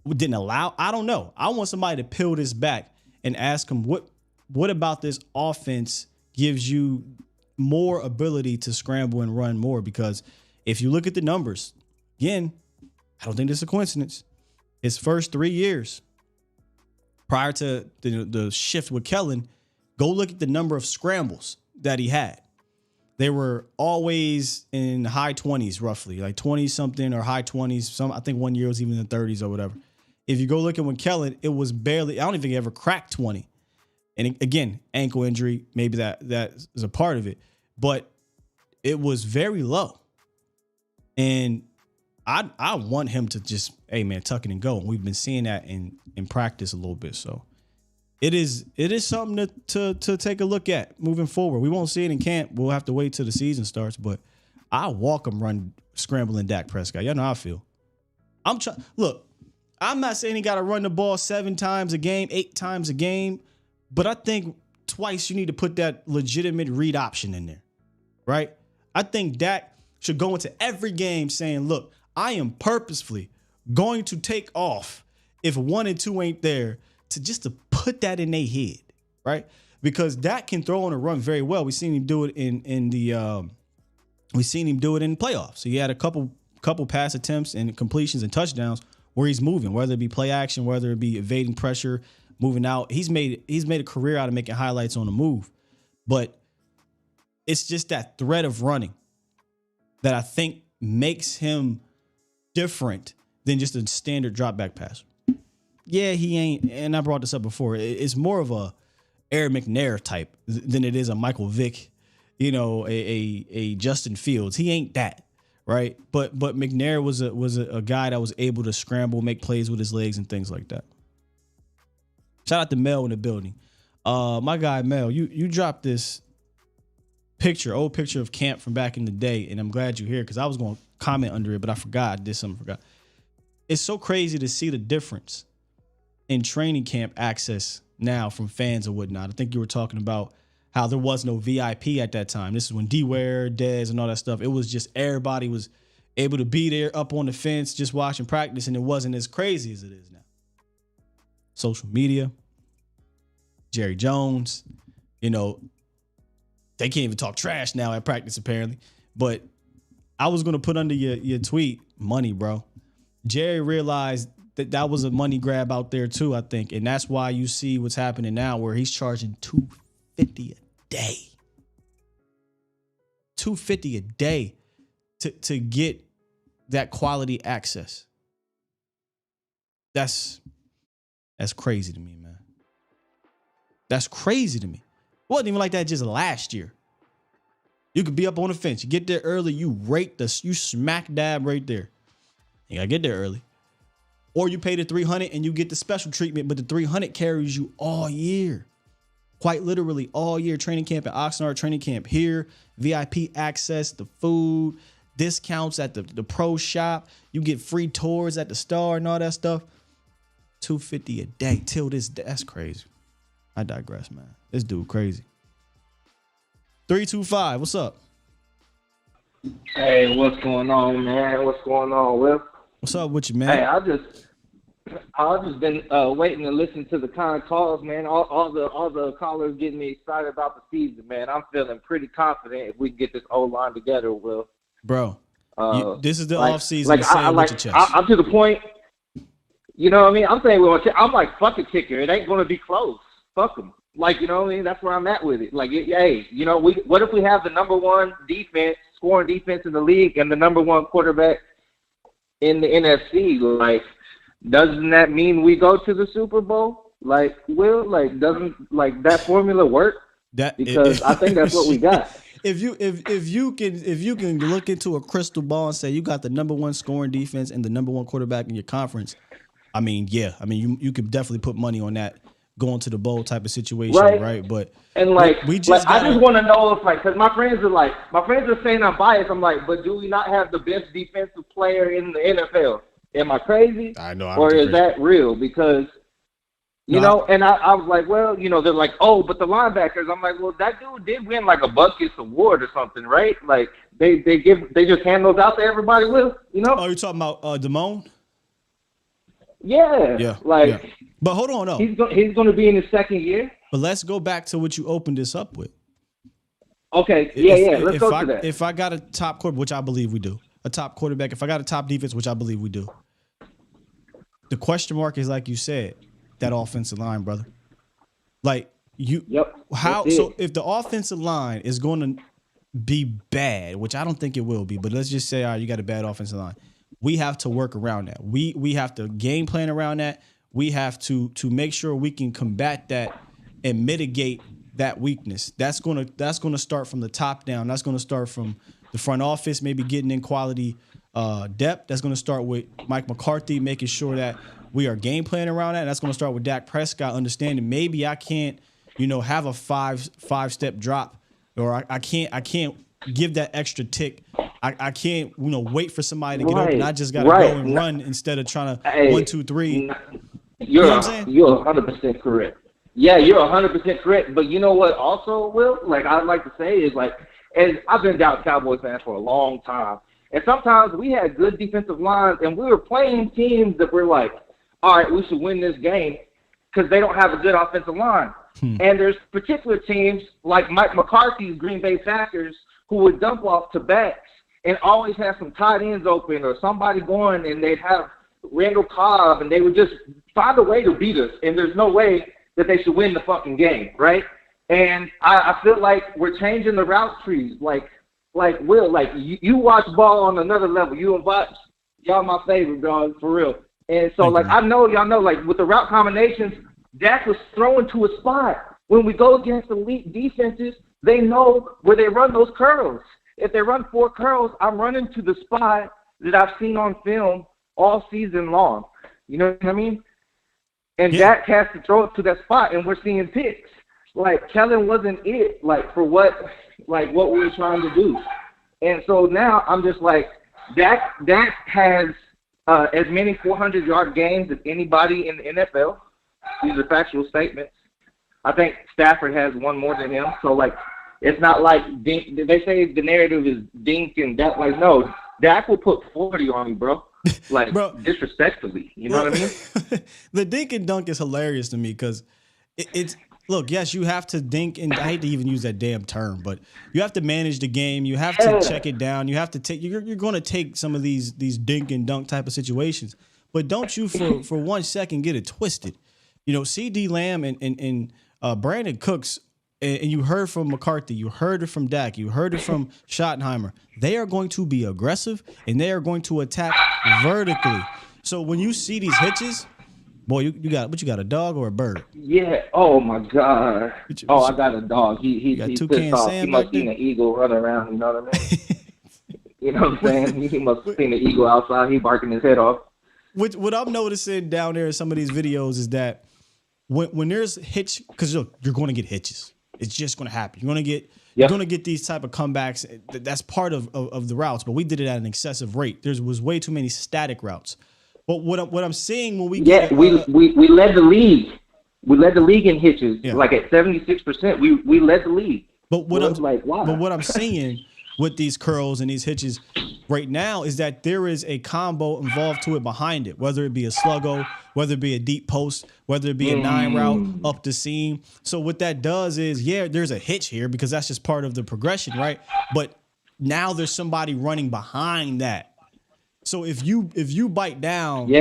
Didn't allow. I don't know. I want somebody to peel this back and ask them what about this offense gives you more ability to scramble and run more? Because if you look at the numbers, again, I don't think this is a coincidence. His first 3 years prior to the shift with Kellen, go look at the number of scrambles that he had. They were always in the high 20s, roughly, like 20 something or high 20s. I think 1 year was even in the 30s or whatever. If you go look at when Kellen, it was barely, I don't even think he ever cracked 20. And again, ankle injury, maybe that is a part of it, but it was very low. And I want him to just, hey man, tuck it and go. And we've been seeing that in practice a little bit. So it is something to take a look at moving forward. We won't see it in camp. We'll have to wait till the season starts, but I walk him run scrambling Dak Prescott. Y'all know how I feel. Look, I'm not saying he got to run the ball 7 times a game, 8 times a game, but I think twice you need to put that legitimate read option in there, right? I think Dak should go into every game saying, look, I am purposefully going to take off if 1 and 2 ain't there to put that in their head, right? Because Dak can throw on a run very well. We've seen him do it in playoffs. So he had a couple pass attempts and completions and touchdowns where he's moving, whether it be play action, whether it be evading pressure, moving out. He's made a career out of making highlights on the move. But it's just that threat of running that I think makes him different than just a standard drop back passer. Yeah, he ain't, and I brought this up before, it's more of a Aaron McNair type than it is a Michael Vick, a Justin Fields. He ain't that, right? But McNair was a guy that was able to scramble, make plays with his legs and things like that. Shout out to Mel in the building. My guy Mel, you dropped this old picture of camp from back in the day, and I'm glad you're here because I was going to comment under it, but I forgot. I did something, forgot. It's so crazy to see the difference in training camp access now from fans and whatnot. I think you were talking about how there was no VIP at that time. This is when D-Ware, Dez, and all that stuff. It was just everybody was able to be there up on the fence just watching practice, and it wasn't as crazy as it is now. Social media, Jerry Jones, they can't even talk trash now at practice apparently. But I was going to put under your tweet, money, bro. Jerry realized that was a money grab out there too, I think. And that's why you see what's happening now where he's charging $250 a day. $250 a day to get that quality access. That's crazy to me, man. That's crazy to me. It wasn't even like that just last year. You could be up on the fence. You get there early, you smack dab right there. You gotta get there early. Or you pay the $300 and you get the special treatment, but the $300 carries you all year. Quite literally all year. Training camp at Oxnard, training camp here, VIP access, the food, discounts at the pro shop. You get free tours at the Star and all that stuff. $250 a day till this day. That's crazy. I digress, man. This dude crazy. 325, what's up? Hey, what's going on, man? What's going on, Will? What's up with you, man? Hey, I've just been waiting to listen to the kind of calls, man. All the callers getting me excited about the season, man. I'm feeling pretty confident if we can get this O-line together, Will. Bro, this is the like, off season. Like, to say it with your chest. I'm to the point. You know what I mean? I'm saying I'm like, fuck a kicker. It ain't gonna be close. Fuck them. Like, you know what I mean? That's where I'm at with it. Like, hey, you know, what if we have the number one defense, scoring defense in the league, and the number one quarterback in the NFC? Like, doesn't that mean we go to the Super Bowl? Like, Will, like, doesn't like that formula work? Because I think that's what we got. If you can look into a crystal ball and say you got the number one scoring defense and the number one quarterback in your conference, I mean, yeah, I mean you could definitely put money on that going to the bowl type of situation, right? But and like, we just I just want to know if like, because my friends are saying I'm biased. I'm like, but do we not have the best defensive player in the NFL? Am I crazy? I know, or is that real? Because you know, and I was like, well, you know, they're like, oh, but the linebackers. I'm like, well, that dude did win like a Buckets award or something, right? Like they just hand those out to everybody, Will, you know? Oh, you're talking about Damone? Yeah. Like, yeah. But hold on, though. He's going to be in his second year. But let's go back to what you opened this up with. Okay. Let's go to that. If I got a top quarterback, which I believe we do, a top quarterback. If I got a top defense, which I believe we do, the question mark is, like you said, that offensive line, brother. Like so if the offensive line is going to be bad, which I don't think it will be, but let's just say, all right, you got a bad offensive line. We have to work around that. We have to game plan around that. We have to make sure we can combat that and mitigate that weakness. That's gonna start from the top down. That's gonna start from the front office, maybe getting in quality depth. That's gonna start with Mike McCarthy, making sure that we are game planning around that. And that's gonna start with Dak Prescott understanding maybe I can't, have a five-step drop, or I can't give that extra tick. I can't, wait for somebody to get open. I just got to go and run instead of trying to 1, 2, 3. You're 100% correct. Yeah, you're 100% correct. But you know what also, Will? Like, I'd like to say is, like, and I've been down Cowboys fans for a long time. And sometimes we had good defensive lines, and we were playing teams that were like, all right, we should win this game because they don't have a good offensive line. And there's particular teams like Mike McCarthy's Green Bay Packers who would dump off to backs and always have some tight ends open or somebody going, and they'd have Randall Cobb, and they would just find a way to beat us. And there's no way that they should win the fucking game, right? And I feel like we're changing the route trees. Like Will, like you watch ball on another level. You and Box, y'all my favorite, dog, for real. And so, like, I know y'all know, like, with the route combinations, Dak was thrown to a spot. When we go against elite defenses, they know where they run those curls. If they run 4 curls, I'm running to the spot that I've seen on film all season long. You know what I mean? And Dak has to throw it to that spot, and we're seeing picks. Like, Kellen wasn't it, like, for what we were trying to do. And so now I'm just like, Dak has as many 400-yard games as anybody in the NFL. These are factual statements. I think Stafford has one more than him. So, like, it's not like Dink. They say the narrative is Dink and Dak. Like, no, Dak will put 40 on you, bro. Like, disrespectfully. You know what I mean? The dink and dunk is hilarious to me because it's look, yes, you have to dink, and I hate to even use that damn term, but you have to manage the game. You have to check it down. You have to take. You're going to take some of these dink and dunk type of situations, but don't you for 1 second get it twisted. C.D. Lamb and Brandon Cooks, and you heard from McCarthy, you heard it from Dak, you heard it from Schottenheimer. They are going to be aggressive, and they are going to attack vertically. So when you see these hitches, Boy, you got a dog or a bird? Yeah. Oh my God. I got a dog. He's pissed off. He must seen an eagle running around. You know what I mean? You know what I'm saying? He must have seen an eagle outside. He barking his head off. What I'm noticing down there in some of these videos is that when there's hitch, because look, you're going to get hitches. It's just going to happen. You're going to get these type of comebacks. That's part of the routes, but we did it at an excessive rate. There was way too many static routes. But what I'm seeing when we we led the league. We led the league in hitches. Yeah. Like at 76%, we led the league. But what I'm seeing with these curls and these hitches right now is that there is a combo involved to it behind it, whether it be a sluggo, whether it be a deep post, whether it be a 9 route up the seam. So what that does is, there's a hitch here because that's just part of the progression, right? But now there's somebody running behind that. So if you bite down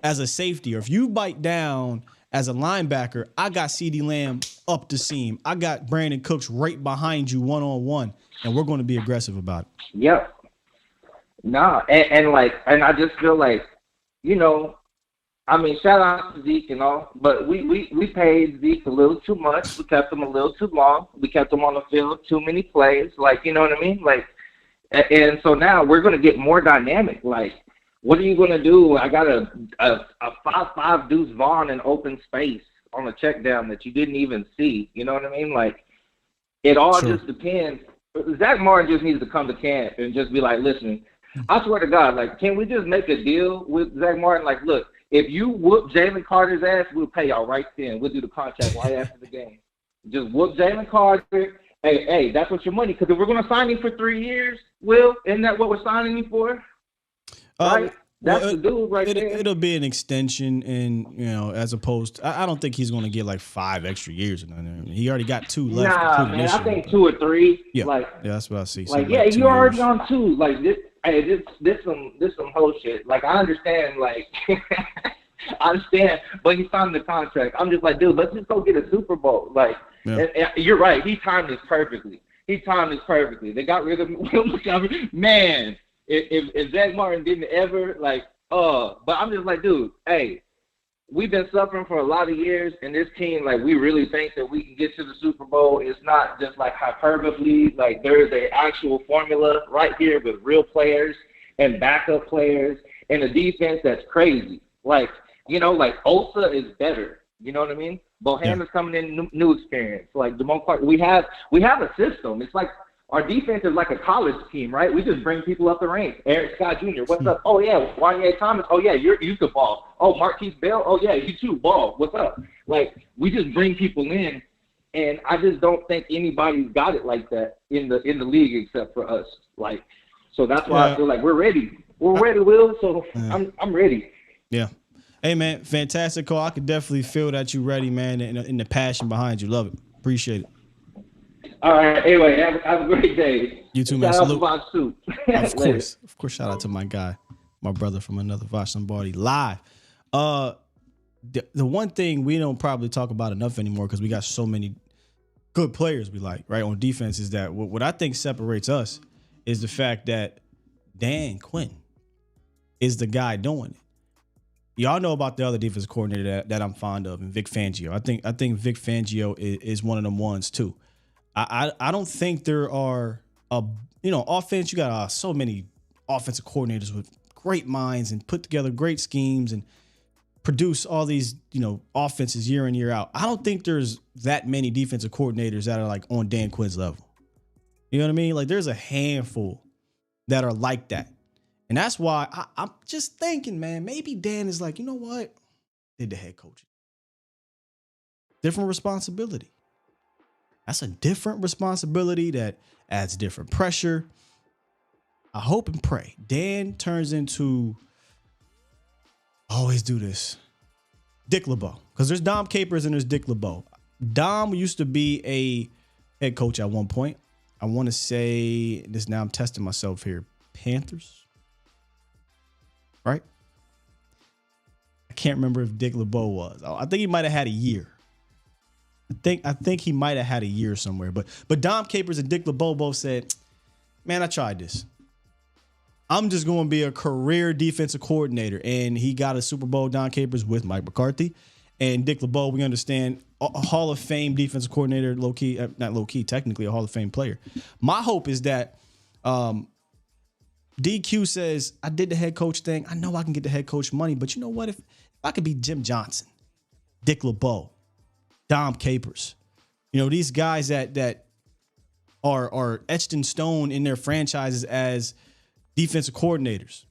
as a safety, or if you bite down as a linebacker, I got CeeDee Lamb up the seam. I got Brandon Cooks right behind you one-on-one, and we're going to be aggressive about it. Yep. Nah, and I just feel like, I mean, shout out to Zeke and all, but we paid Zeke a little too much. We kept him a little too long. We kept him on the field too many plays. Like, you know what I mean? Like, and so now we're going to get more dynamic. Like, what are you going to do? I got a 5'5" Deuce Vaughn in open space on a check down that you didn't even see. You know what I mean? Like, it all just depends. Zach Martin just needs to come to camp and just be like, listen, I swear to God, like, can we just make a deal with Zach Martin? Like, look, if you whoop Jalen Carter's ass, we'll pay y'all right then. We'll do the contract right after the game. Just whoop Jalen Carter. Hey, that's what your money. Because if we're going to sign him for 3 years, Will, isn't that what we're signing him for? Right? That's the dude right there. It'll be an extension, and as opposed to, I don't think he's going to get like 5 extra years. He already got 2 left. Nah, man, I think 2 or 3. Yeah, that's what I see. Like, you already on 2. Like this some whole shit. Like, I understand. Like, I understand, but he signed the contract. I'm just like, dude, let's just go get a Super Bowl. Like, and you're right. He timed this perfectly. They got rid of Will Montgomery. Man. If Zach Martin didn't ever, but I'm just like, dude, hey, we've been suffering for a lot of years, and this team, like, we really think that we can get to the Super Bowl. It's not just, like, hyperbole. Like, there's an actual formula right here with real players and backup players and a defense that's crazy. Like, Osa is better. You know what I mean? Bohann is coming in, new experience. Like, Damone Clark, we have a system. It's like, our defense is like a college team, right? We just bring people up the ranks. Eric Scott Jr., what's up? Oh, yeah, Wanye Thomas. Oh, yeah, you could ball. Oh, Marquise Bell. Oh, yeah, you too, ball. What's up? Like, we just bring people in, and I just don't think anybody's got it like that in the league except for us. Like, so that's why I feel like we're ready. We're ready, Will. So I'm ready. Yeah. Hey, man, fantastic call. I could definitely feel that you're ready, man, and the passion behind you. Love it. Appreciate it. All right. Anyway, have a great day. You too, man. Shout out to Of course. Shout out to my guy, my brother from another Vosh Lombardi live. The one thing we don't probably talk about enough anymore because we got so many good players we like, right, on defense is that what I think separates us is the fact that Dan Quinn is the guy doing it. Y'all know about the other defensive coordinator that I'm fond of, and Vic Fangio. I think Vic Fangio is one of them ones too. I don't think there are offense. You got so many offensive coordinators with great minds and put together great schemes and produce all these offenses year in, year out. I don't think there's that many defensive coordinators that are like on Dan Quinn's level. You know what I mean? Like, there's a handful that are like that. And that's why I'm just thinking, man, maybe Dan is like, you know what? Did the head coach. Different responsibility. That's a different responsibility that adds different pressure. I hope and pray Dan turns into, always do this, Dick LeBeau. Because there's Dom Capers and there's Dick LeBeau. Dom used to be a head coach at one point. I want to say this, now I'm testing myself here. Panthers? Right? I can't remember if Dick LeBeau was. I think he might have had a year. I think he might have had a year somewhere. But Dom Capers and Dick LeBeau both said, man, I tried this. I'm just going to be a career defensive coordinator. And he got a Super Bowl Don Capers with Mike McCarthy. And Dick LeBeau, we understand, a Hall of Fame defensive coordinator, low-key, not low-key, technically a Hall of Fame player. My hope is that DQ says, I did the head coach thing. I know I can get the head coach money, but you know what? If I could be Jim Johnson, Dick LeBeau, Dom Capers, these guys that are etched in stone in their franchises as defensive coordinators.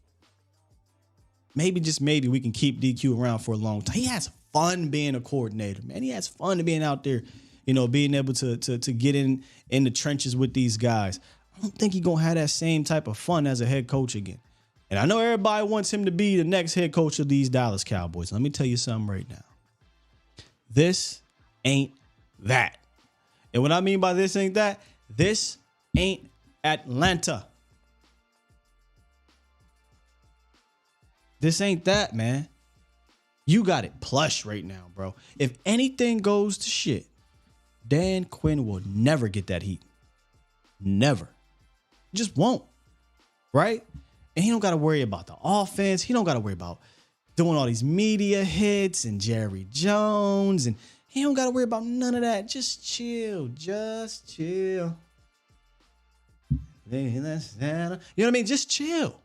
Maybe, just maybe, we can keep DQ around for a long time. He has fun being a coordinator, man. He has fun being out there, being able to get in the trenches with these guys. I don't think he's going to have that same type of fun as a head coach again. And I know everybody wants him to be the next head coach of these Dallas Cowboys. Let me tell you something right now. This ain't that. And what I mean by this ain't that, this ain't Atlanta. This ain't that, man. You got it plush right now, bro. If anything goes to shit, Dan Quinn will never get that heat. Never. Just won't. Right? And he don't got to worry about the offense. He don't got to worry about doing all these media hits and Jerry Jones. And he don't got to worry about none of that. Just chill. Just chill. You know what I mean? Just chill.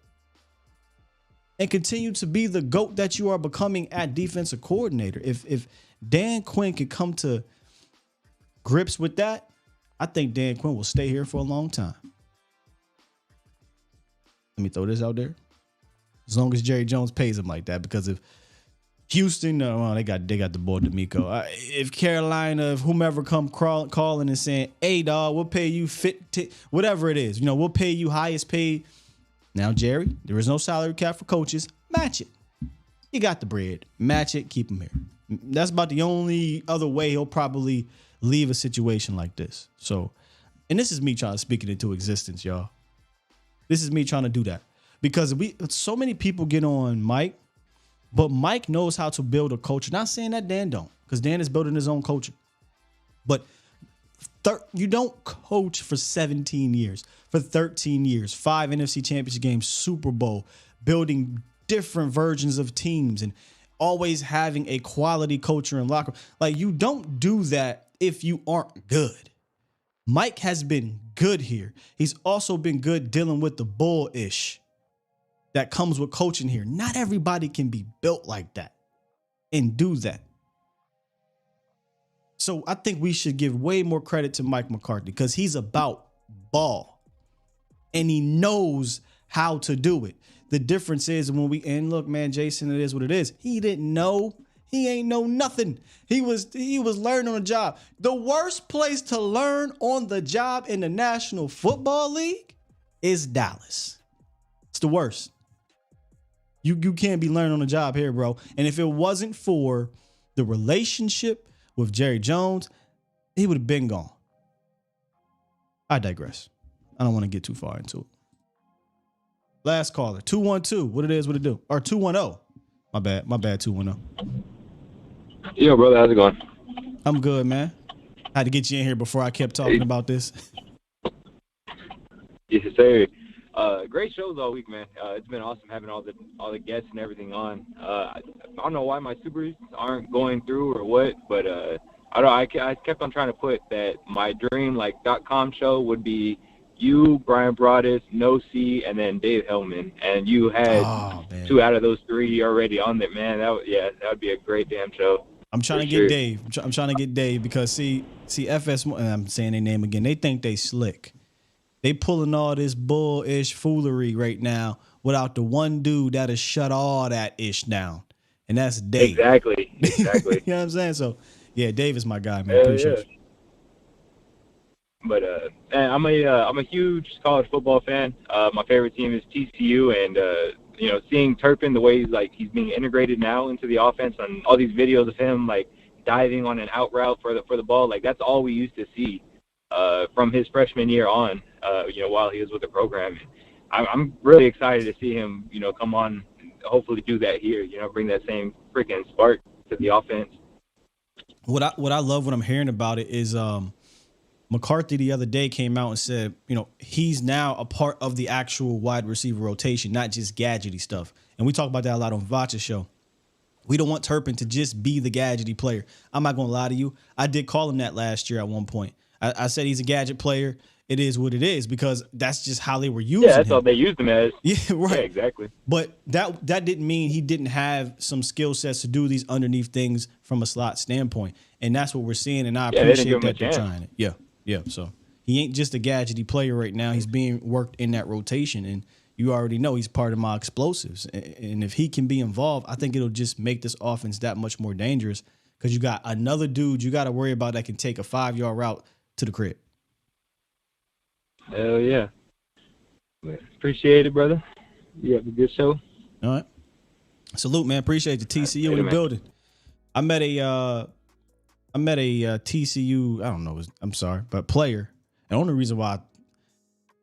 And continue to be the GOAT that you are becoming at defensive coordinator. If Dan Quinn can come to grips with that, I think Dan Quinn will stay here for a long time. Let me throw this out there. As long as Jerry Jones pays him like that, because if Houston, they got the boy D'Amico. If Carolina, if whomever come calling and saying, "Hey, dog, we'll pay you whatever it is, we'll pay you highest paid." Now, Jerry, there is no salary cap for coaches. Match it. You got the bread. Match it. Keep him here. That's about the only other way he'll probably leave a situation like this. So, and this is me trying to speak it into existence, y'all. This is me trying to do that. Because so many people get on Mike, but Mike knows how to build a culture. Not saying that Dan don't, because Dan is building his own culture. But you don't coach for 17 years, for 13 years, 5 NFC Championship games, Super Bowl, building different versions of teams and always having a quality culture and locker room. Like, you don't do that if you aren't good. Mike has been good here. He's also been good dealing with the bullish that comes with coaching here. Not everybody can be built like that and do that. So I think we should give way more credit to Mike McCarthy because he's about ball and he knows how to do it. The difference is and look, man, Jason, it is what it is. He didn't know. He ain't know nothing. He was learning on the job. The worst place to learn on the job in the National Football League is Dallas. It's the worst. You can't be learning on the job here, bro. And if it wasn't for the relationship with Jerry Jones, he would have been gone. I digress. I don't want to get too far into it. Last caller, 212. What it is, what it do? Or 210. My bad, 210. Yo, brother, how's it going? I'm good, man. I had to get you in here before I kept talking about this. Yes, sir. Great shows all week, man. It's been awesome having all the guests and everything on. I don't know why my supers aren't going through or what, but I kept on trying to put that my dream .com show would be you, Brian Broaddus, No C, and then Dave Hellman, and you had 2 out of those 3 already on there, man. That would be a great damn show. I'm trying to get Dave. I'm trying to get Dave because see FS, and I'm saying their name again. They think they slick. They pulling all this bullish foolery right now without the one dude that'll shut all that ish down, and that's Dave. Exactly. You know what I'm saying? So yeah, Dave is my guy, man. Appreciate you. But I'm a huge college football fan. My favorite team is TCU, and seeing Turpin the way he's being integrated now into the offense, and all these videos of him diving on an out route for the ball, that's all we used to see from his freshman year on. While he was with the program, I'm really excited to see him come on, hopefully do that here. Bring that same freaking spark to the offense. What I love what I'm hearing about it is McCarthy the other day came out and said, he's now a part of the actual wide receiver rotation, not just gadgety stuff. And we talk about that a lot on Vacha's show. We don't want Turpin to just be the gadgety player. I'm not going to lie to you. I did call him that last year at one point. I said he's a gadget player. It is what it is because that's just how they were using him. Yeah, that's all they used him as. Yeah, right. Yeah, exactly. But that didn't mean he didn't have some skill sets to do these underneath things from a slot standpoint. And that's what we're seeing, and I appreciate that they're trying it. Yeah. So he ain't just a gadgety player right now. He's being worked in that rotation, and you already know he's part of my explosives. And if he can be involved, I think it'll just make this offense that much more dangerous because you got another dude you got to worry about that can take a 5-yard route to the crib. Hell yeah. Appreciate it, brother. You have a good show. All right. Salute, man. Appreciate the TCU in the building. I met a TCU, I don't know, I'm sorry, but player. And the only reason why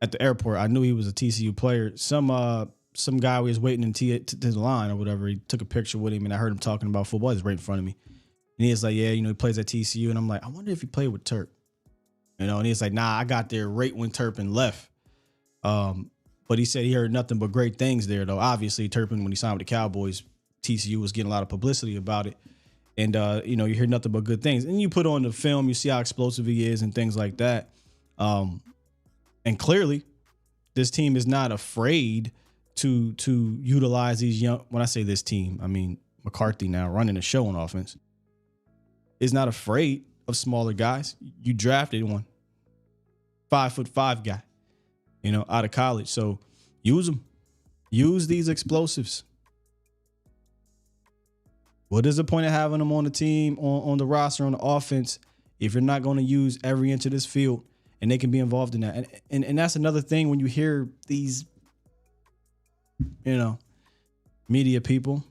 at the airport I knew he was a TCU player, some guy was waiting in the line or whatever. He took a picture with him, and I heard him talking about football. He was right in front of me. And he was like, yeah, he plays at TCU. And I'm like, I wonder if he played with Turp. And he's like, nah, I got there right when Turpin left. But he said he heard nothing but great things there, though. Obviously, Turpin, when he signed with the Cowboys, TCU was getting a lot of publicity about it. And, you hear nothing but good things. And you put on the film, you see how explosive he is and things like that. And clearly, this team is not afraid to utilize these young, when I say this team, I mean McCarthy now running the show on offense, is not afraid of smaller guys. You drafted one, 5'5" guy, out of college. So use them. Use these explosives. What is the point of having them on the team, on the roster, on the offense, if you're not going to use every inch of this field and they can be involved in that? And that's another thing when you hear these, media people,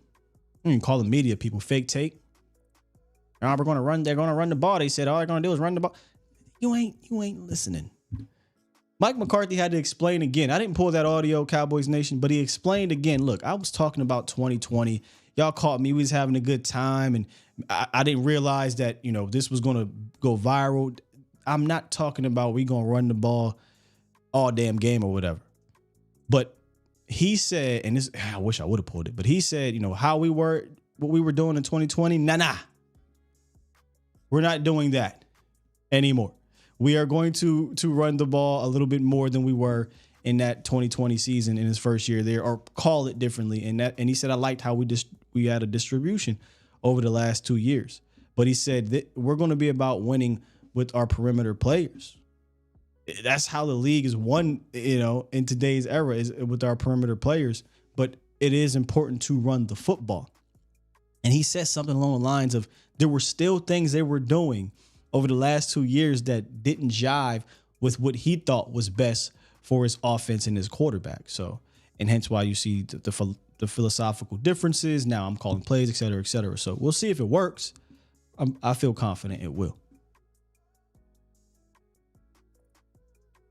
you can call them media people, fake take. They're going to run the ball. They said all they're going to do is run the ball. You ain't listening. Mike McCarthy had to explain again. I didn't pull that audio, Cowboys Nation, but he explained again. Look, I was talking about 2020. Y'all caught me. We was having a good time, and I didn't realize that, this was going to go viral. I'm not talking about we going to run the ball all damn game or whatever. But he said, and this, I wish I would have pulled it, but he said, what we were doing in 2020, nah. We're not doing that anymore. We are going to run the ball a little bit more than we were in that 2020 season in his first year there, or call it differently. And he said, I liked how we had a distribution over the last 2 years. But he said that we're going to be about winning with our perimeter players. That's how the league is won, in today's era, is with our perimeter players. But it is important to run the football. And he said something along the lines of there were still things they were doing over the last 2 years that didn't jive with what he thought was best for his offense and his quarterback. So, and hence why you see the philosophical differences. Now I'm calling plays, et cetera, et cetera. So we'll see if it works. I feel confident it will.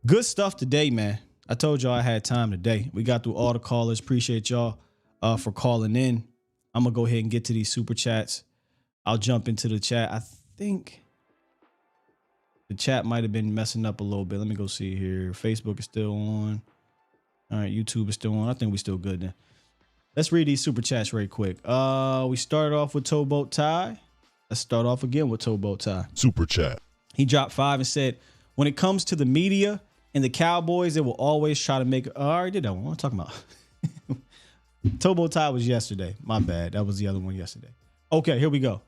Good stuff today, man. I told y'all I had time today. We got through all the callers. Appreciate y'all for calling in. I'm going to go ahead and get to these super chats. I'll jump into the chat. I think the chat might have been messing up a little bit. Let me go see here. Facebook is still on. All right, YouTube is still on. I think we're still good then. Let's read these super chats right quick. We started off with Towboat Ty. Let's start off again with Towboat Ty. Super chat. He dropped 5 and said, when it comes to the media and the Cowboys, they will always try to make... I already did that one. What am I talking about? Towboat Ty was yesterday. My bad. That was the other one yesterday. Okay, here we go.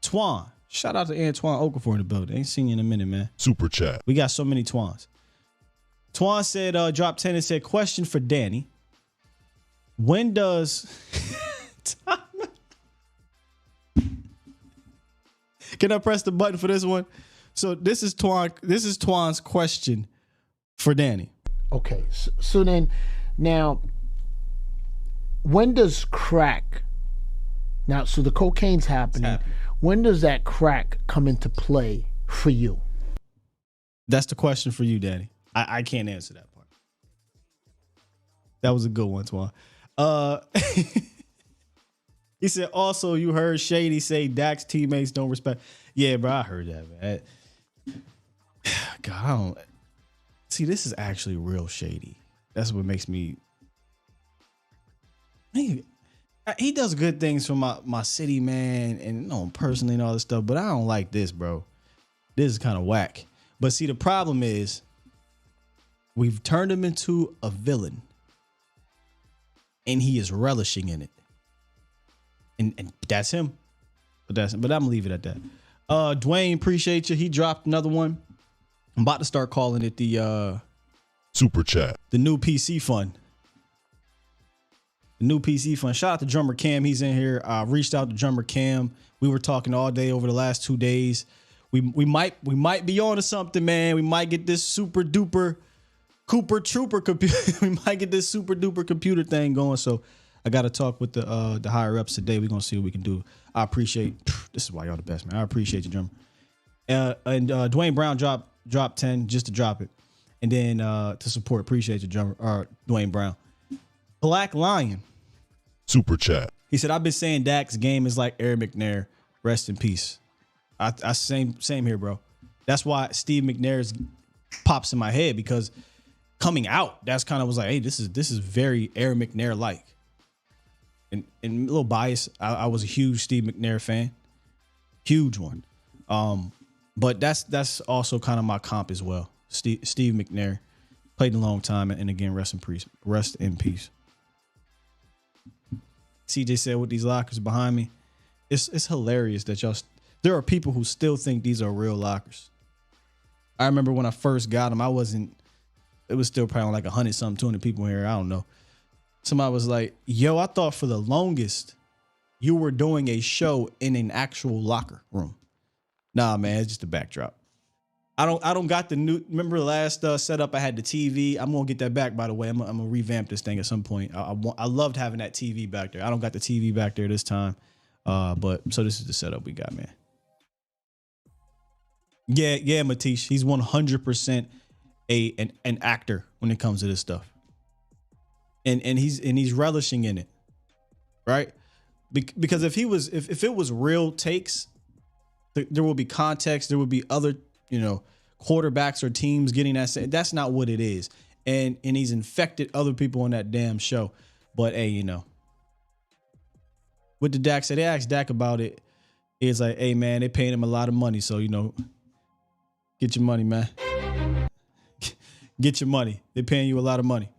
Twan. Shout out to Antoine Okafor in the building. Ain't seen you in a minute, man. Super chat. We got so many Twans. Twan said, drop 10 and said, question for Danny. When does... Can I press the button for this one? So this is Twan's question for Danny. Okay, so then, now, when does crack? Now, so the cocaine's happening. When does that crack come into play for you? That's the question for you, Danny. I can't answer that part. That was a good one, Twan. He said, also, you heard Shady say Dak's teammates don't respect. Yeah, bro, I heard that, man. God, I don't. See, this is actually real shady. That's what makes me. He does good things for my city, man, and personally and all this stuff, but I don't like this, bro. This is kind of whack. But see, the problem is we've turned him into a villain, and he is relishing in it. And that's him. But I'm gonna leave it at that. Dwayne, appreciate you. He dropped another one. I'm about to start calling it the Super Chat. The new PC fund. The new PC fund. Shout out to Drummer Cam. He's in here. I reached out to Drummer Cam. We were talking all day over the last 2 days. We might be on to something, man. We might get this super duper Cooper Trooper computer. We might get this super duper computer thing going. So I got to talk with the higher ups today. We're gonna see what we can do. I appreciate. This is why y'all the best, man. I appreciate you, Drummer. And Dwayne Brown dropped 10 just to drop it, and then to support. Appreciate you, Drummer. Dwayne Brown. Black Lion. Super Chat. He said, I've been saying Dak's game is like Aaron McNair. Rest in peace. I same here, bro. That's why Steve McNair's pops in my head, because coming out, that's kind of was like, hey, this is very Aaron McNair like. And a little biased. I was a huge Steve McNair fan. Huge one. But that's also kind of my comp as well. Steve McNair played a long time, and again, rest in peace. CJ said, with these lockers behind me, it's hilarious that there are people who still think these are real lockers. I remember when I first got them, it was still probably like 100-something, 200 people here. I don't know. Somebody was like, yo, I thought for the longest you were doing a show in an actual locker room. Nah, man, it's just a backdrop. I don't got the new. Remember the last setup? I had the TV. I'm gonna get that back, by the way. I'm gonna revamp this thing at some point. I loved having that TV back there. I don't got the TV back there this time, but so this is the setup we got, man. Yeah, Matisse. He's 100% an actor when it comes to this stuff, and he's relishing in it, right? Because if it was real takes, there will be context. There will be other, quarterbacks or teams getting that. That's not what it is. And he's infected other people on that damn show. But hey, what the Dak said, they asked Dak about it. It's like, hey man, they paying him a lot of money. So, get your money, man. Get your money. They're paying you a lot of money.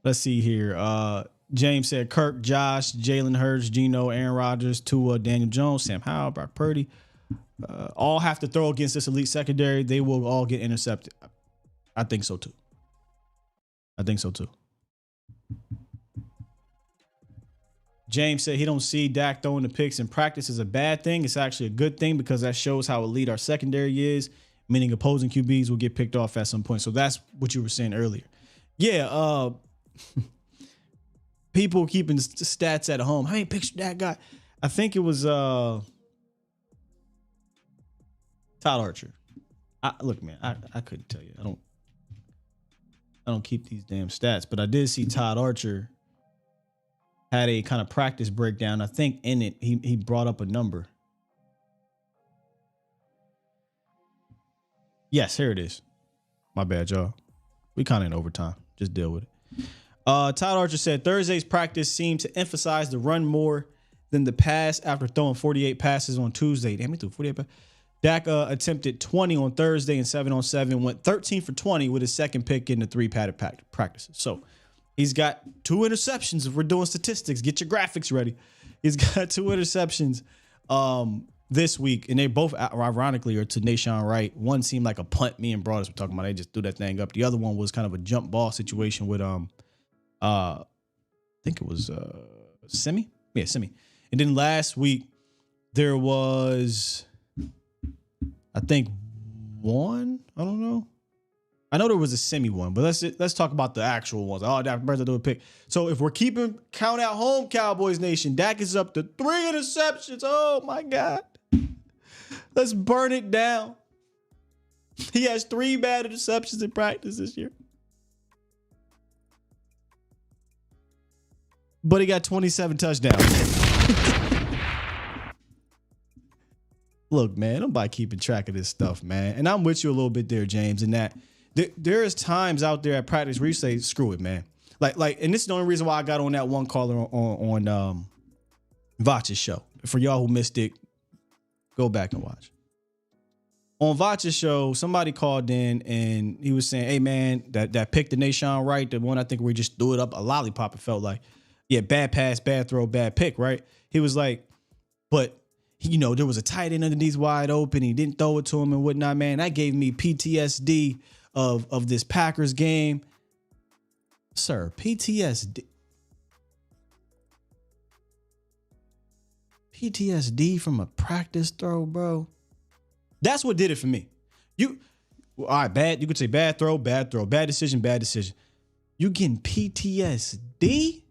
Let's see here. James said Kirk, Josh, Jalen Hurts, Geno, Aaron Rodgers, Tua, Daniel Jones, Sam Howell, Brock Purdy. All have to throw against this elite secondary. They will all get intercepted. I think so too. James said he don't see Dak throwing the picks in practice as a bad thing. It's actually a good thing, because that shows how elite our secondary is, meaning opposing QBs will get picked off at some point. So that's what you were saying earlier. Yeah, people keeping stats at home. How many picks that guy? I think it was Todd Archer. Look, man, I couldn't tell you. I don't keep these damn stats, but I did see Todd Archer had a kind of practice breakdown. I think in it he brought up a number. Yes, here it is. My bad, y'all. We kind of in overtime. Just deal with it. Todd Archer said Thursday's practice seemed to emphasize the run more than the pass after throwing 48 passes on Tuesday. Damn, he threw 48 passes. Dak attempted 20 on Thursday and 7-on-7, went 13 for 20 with his second pick in the 3 padded practices. So he's got 2 interceptions. If we're doing statistics, get your graphics ready. He's got 2 interceptions this week, and they both, ironically, are to Nashawn Wright. One seemed like a punt. Me and Broadus were talking about. They just threw that thing up. The other one was kind of a jump ball situation with I think it was Semi. Yeah, Semi. And then last week there was, I think, one. I don't know. I know there was a Semi one, but let's talk about the actual ones. Oh, Dak Prescott do a pick. So if we're keeping count at home, Cowboys Nation, Dak is up to 3 interceptions. Oh my God. Let's burn it down. He has 3 bad interceptions in practice this year. but he got 27 touchdowns. Look, man, nobody keeping track of this stuff, man. And I'm with you a little bit there, James, in that there is times out there at practice where you say, screw it, man. Like, and this is the only reason why I got on that one caller on Vach's show. For y'all who missed it, go back and watch. On Vach's show, somebody called in and he was saying, hey, man, that pick to Nashawn Wright, the one I think we just threw it up a lollipop, it felt like. Yeah, bad pass, bad throw, bad pick, right? He was like, but, you know, there was a tight end underneath wide open. He didn't throw it to him and whatnot, man. That gave me PTSD of this Packers game. Sir, PTSD. PTSD from a practice throw, bro. That's what did it for me. All right, bad. You could say bad throw, bad decision, bad decision. You getting PTSD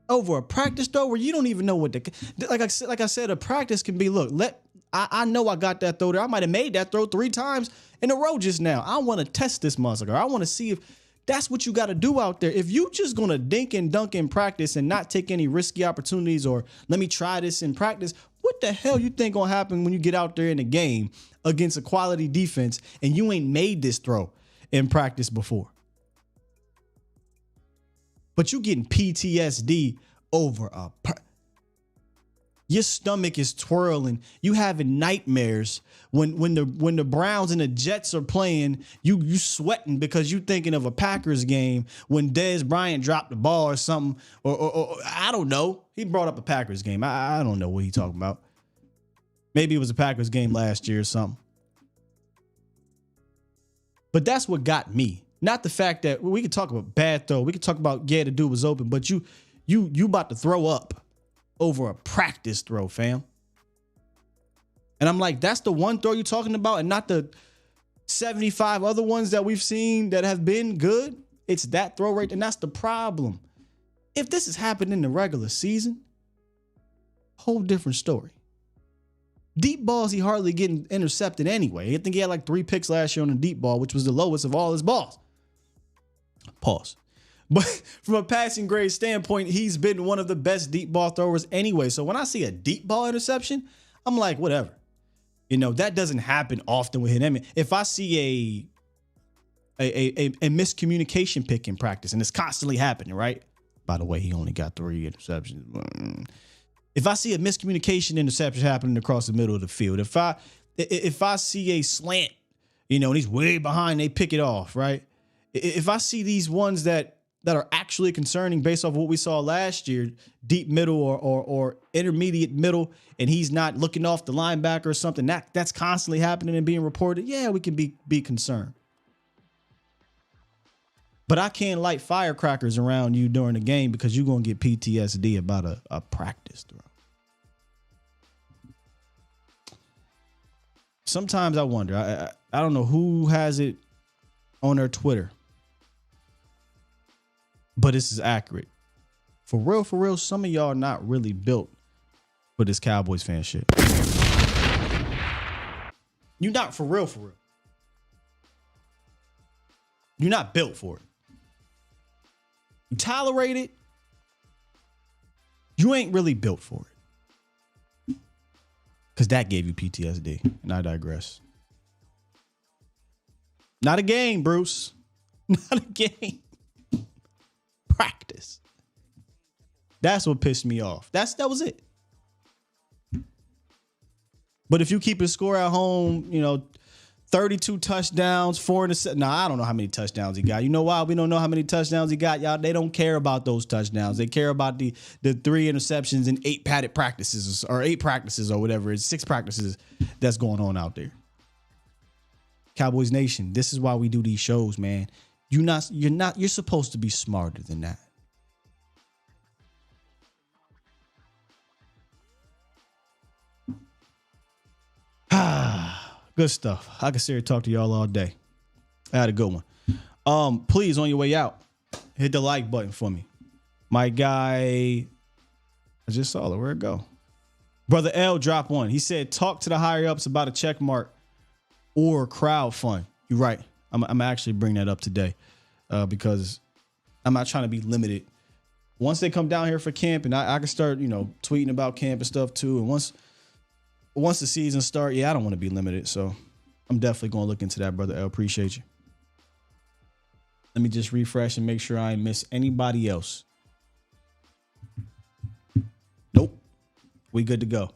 over a practice throw where you don't even know what like I said, a practice can be. Look, I know I got that throw there. I might have made that throw 3 times in a row just now. I want to test this motherfucker. I want to see if that's what you got to do out there. If you just gonna dink and dunk in practice and not take any risky opportunities or let me try this in practice, what the hell you think gonna happen when you get out there in the game against a quality defense and you ain't made this throw in practice before? But you getting PTSD over your stomach is twirling. You having nightmares when the Browns and the Jets are playing. You sweating because you thinking of a Packers game when Dez Bryant dropped the ball or something. Or I don't know. He brought up a Packers game. I don't know what he talking about. Maybe it was a Packers game last year or something. But that's what got me. Not the fact that we could talk about bad throw. We could talk about, yeah, the dude was open, but you about to throw up over a practice throw, fam. And I'm like, that's the one throw you're talking about and not the 75 other ones that we've seen that have been good. It's that throw right there, and that's the problem. If this has happened in the regular season, whole different story. Deep balls, he hardly getting intercepted anyway. I think he had like 3 picks last year on the deep ball, which was the lowest of all his balls. Pause. But from a passing grade standpoint, he's been one of the best deep ball throwers anyway. So when I see a deep ball interception, I'm like, whatever. You know, that doesn't happen often with him. I mean, if I see a miscommunication pick in practice, and it's constantly happening, right? By the way, he only got 3 interceptions. If I see a miscommunication interception happening across the middle of the field, if I see a slant, you know, and he's way behind, they pick it off, right? If I see these ones that are actually concerning based off what we saw last year, deep middle or intermediate middle, and he's not looking off the linebacker or something, that's constantly happening and being reported, yeah, we can be concerned. But I can't light firecrackers around you during the game because you're going to get PTSD about a practice throw. Sometimes I wonder, I don't know who has it on their Twitter, but this is accurate. For real, some of y'all are not really built for this Cowboys fan shit. You're not for real. You're not built for it. You tolerate it. You ain't really built for it. Because that gave you PTSD. And I digress. Not a game, Bruce. Not a game. Practice. That's what pissed me off. That was it. But if you keep a score at home, you know, 32 touchdowns, 4 interceptions. Nah, I don't know how many touchdowns he got. You know why we don't know how many touchdowns he got, y'all? They don't care about those touchdowns. They care about the 3 interceptions and 8 padded practices or 8 practices or whatever. It's 6 practices that's going on out there. Cowboys Nation, this is why we do these shows, man. You're supposed to be smarter than that. Good stuff. I can sit here and talk to y'all all day. I had a good one. Please, on your way out, hit the like button for me. My guy, I just saw it. Where'd it go? Brother L dropped one. He said, talk to the higher ups about a check mark or crowd fund. You're right. I'm actually bring that up today because I'm not trying to be limited once they come down here for camp, and I can start, tweeting about camp and stuff too. And once the season starts, I don't want to be limited. So I'm definitely going to look into that, brother L. Appreciate you. Let me just refresh and make sure I ain't miss anybody else. Nope. We good to go.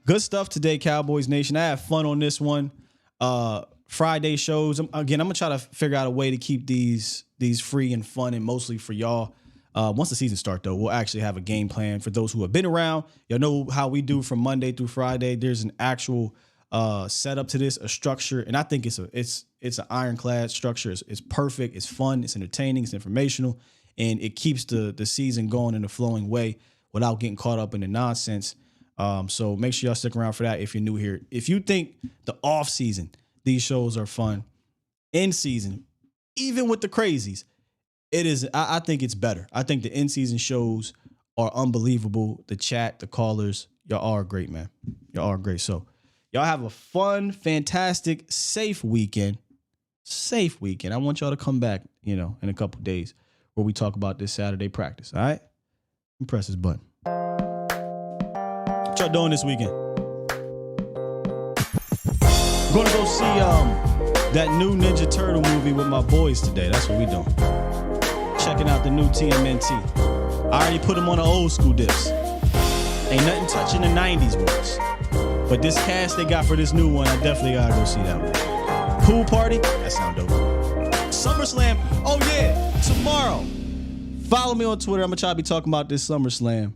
Good stuff today, Cowboys Nation. I had fun on this one. Friday shows. Again, I'm going to try to figure out a way to keep these free and fun and mostly for y'all. Once the season starts, though, we'll actually have a game plan for those who have been around. Y'all know how we do from Monday through Friday. There's an actual setup to this, a structure, and I think it's an ironclad structure. It's perfect. It's fun. It's entertaining. It's informational, and it keeps the season going in a flowing way without getting caught up in the nonsense. So make sure y'all stick around for that if you're new here. If you think the off season, these shows are fun, in season, even with the crazies, it is. I think it's better. I think the in-season shows are unbelievable. The chat, the callers, y'all are great, man. Y'all are great. So y'all have a fun, fantastic, safe weekend. Safe weekend. I want y'all to come back, in a couple days where we talk about this Saturday practice. All right? Let me press this button. What y'all doing this weekend? I'm going to go see that new Ninja Turtle movie with my boys today. That's what we doing. Checking out the new TMNT. I already put them on the old school dips. Ain't nothing touching the 90s ones. But this cast they got for this new one, I definitely gotta go see that one. Pool party? That sound dope. SummerSlam. Oh yeah, tomorrow. Follow me on Twitter. I'm gonna try to be talking about this SummerSlam.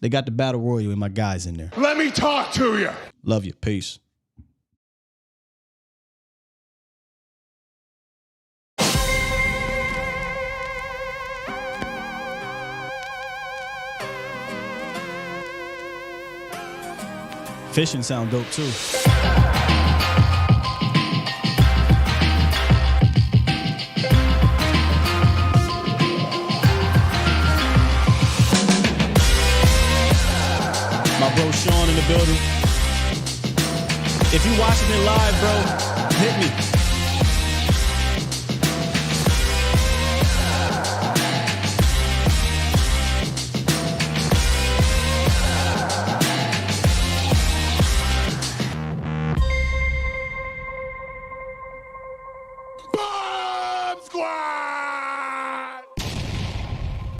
They got the Battle Royal and my guys in there. Let me talk to you. Love you. Peace. Fishing sound dope too. My bro Sean in the building. If you watching it live, bro, hit me.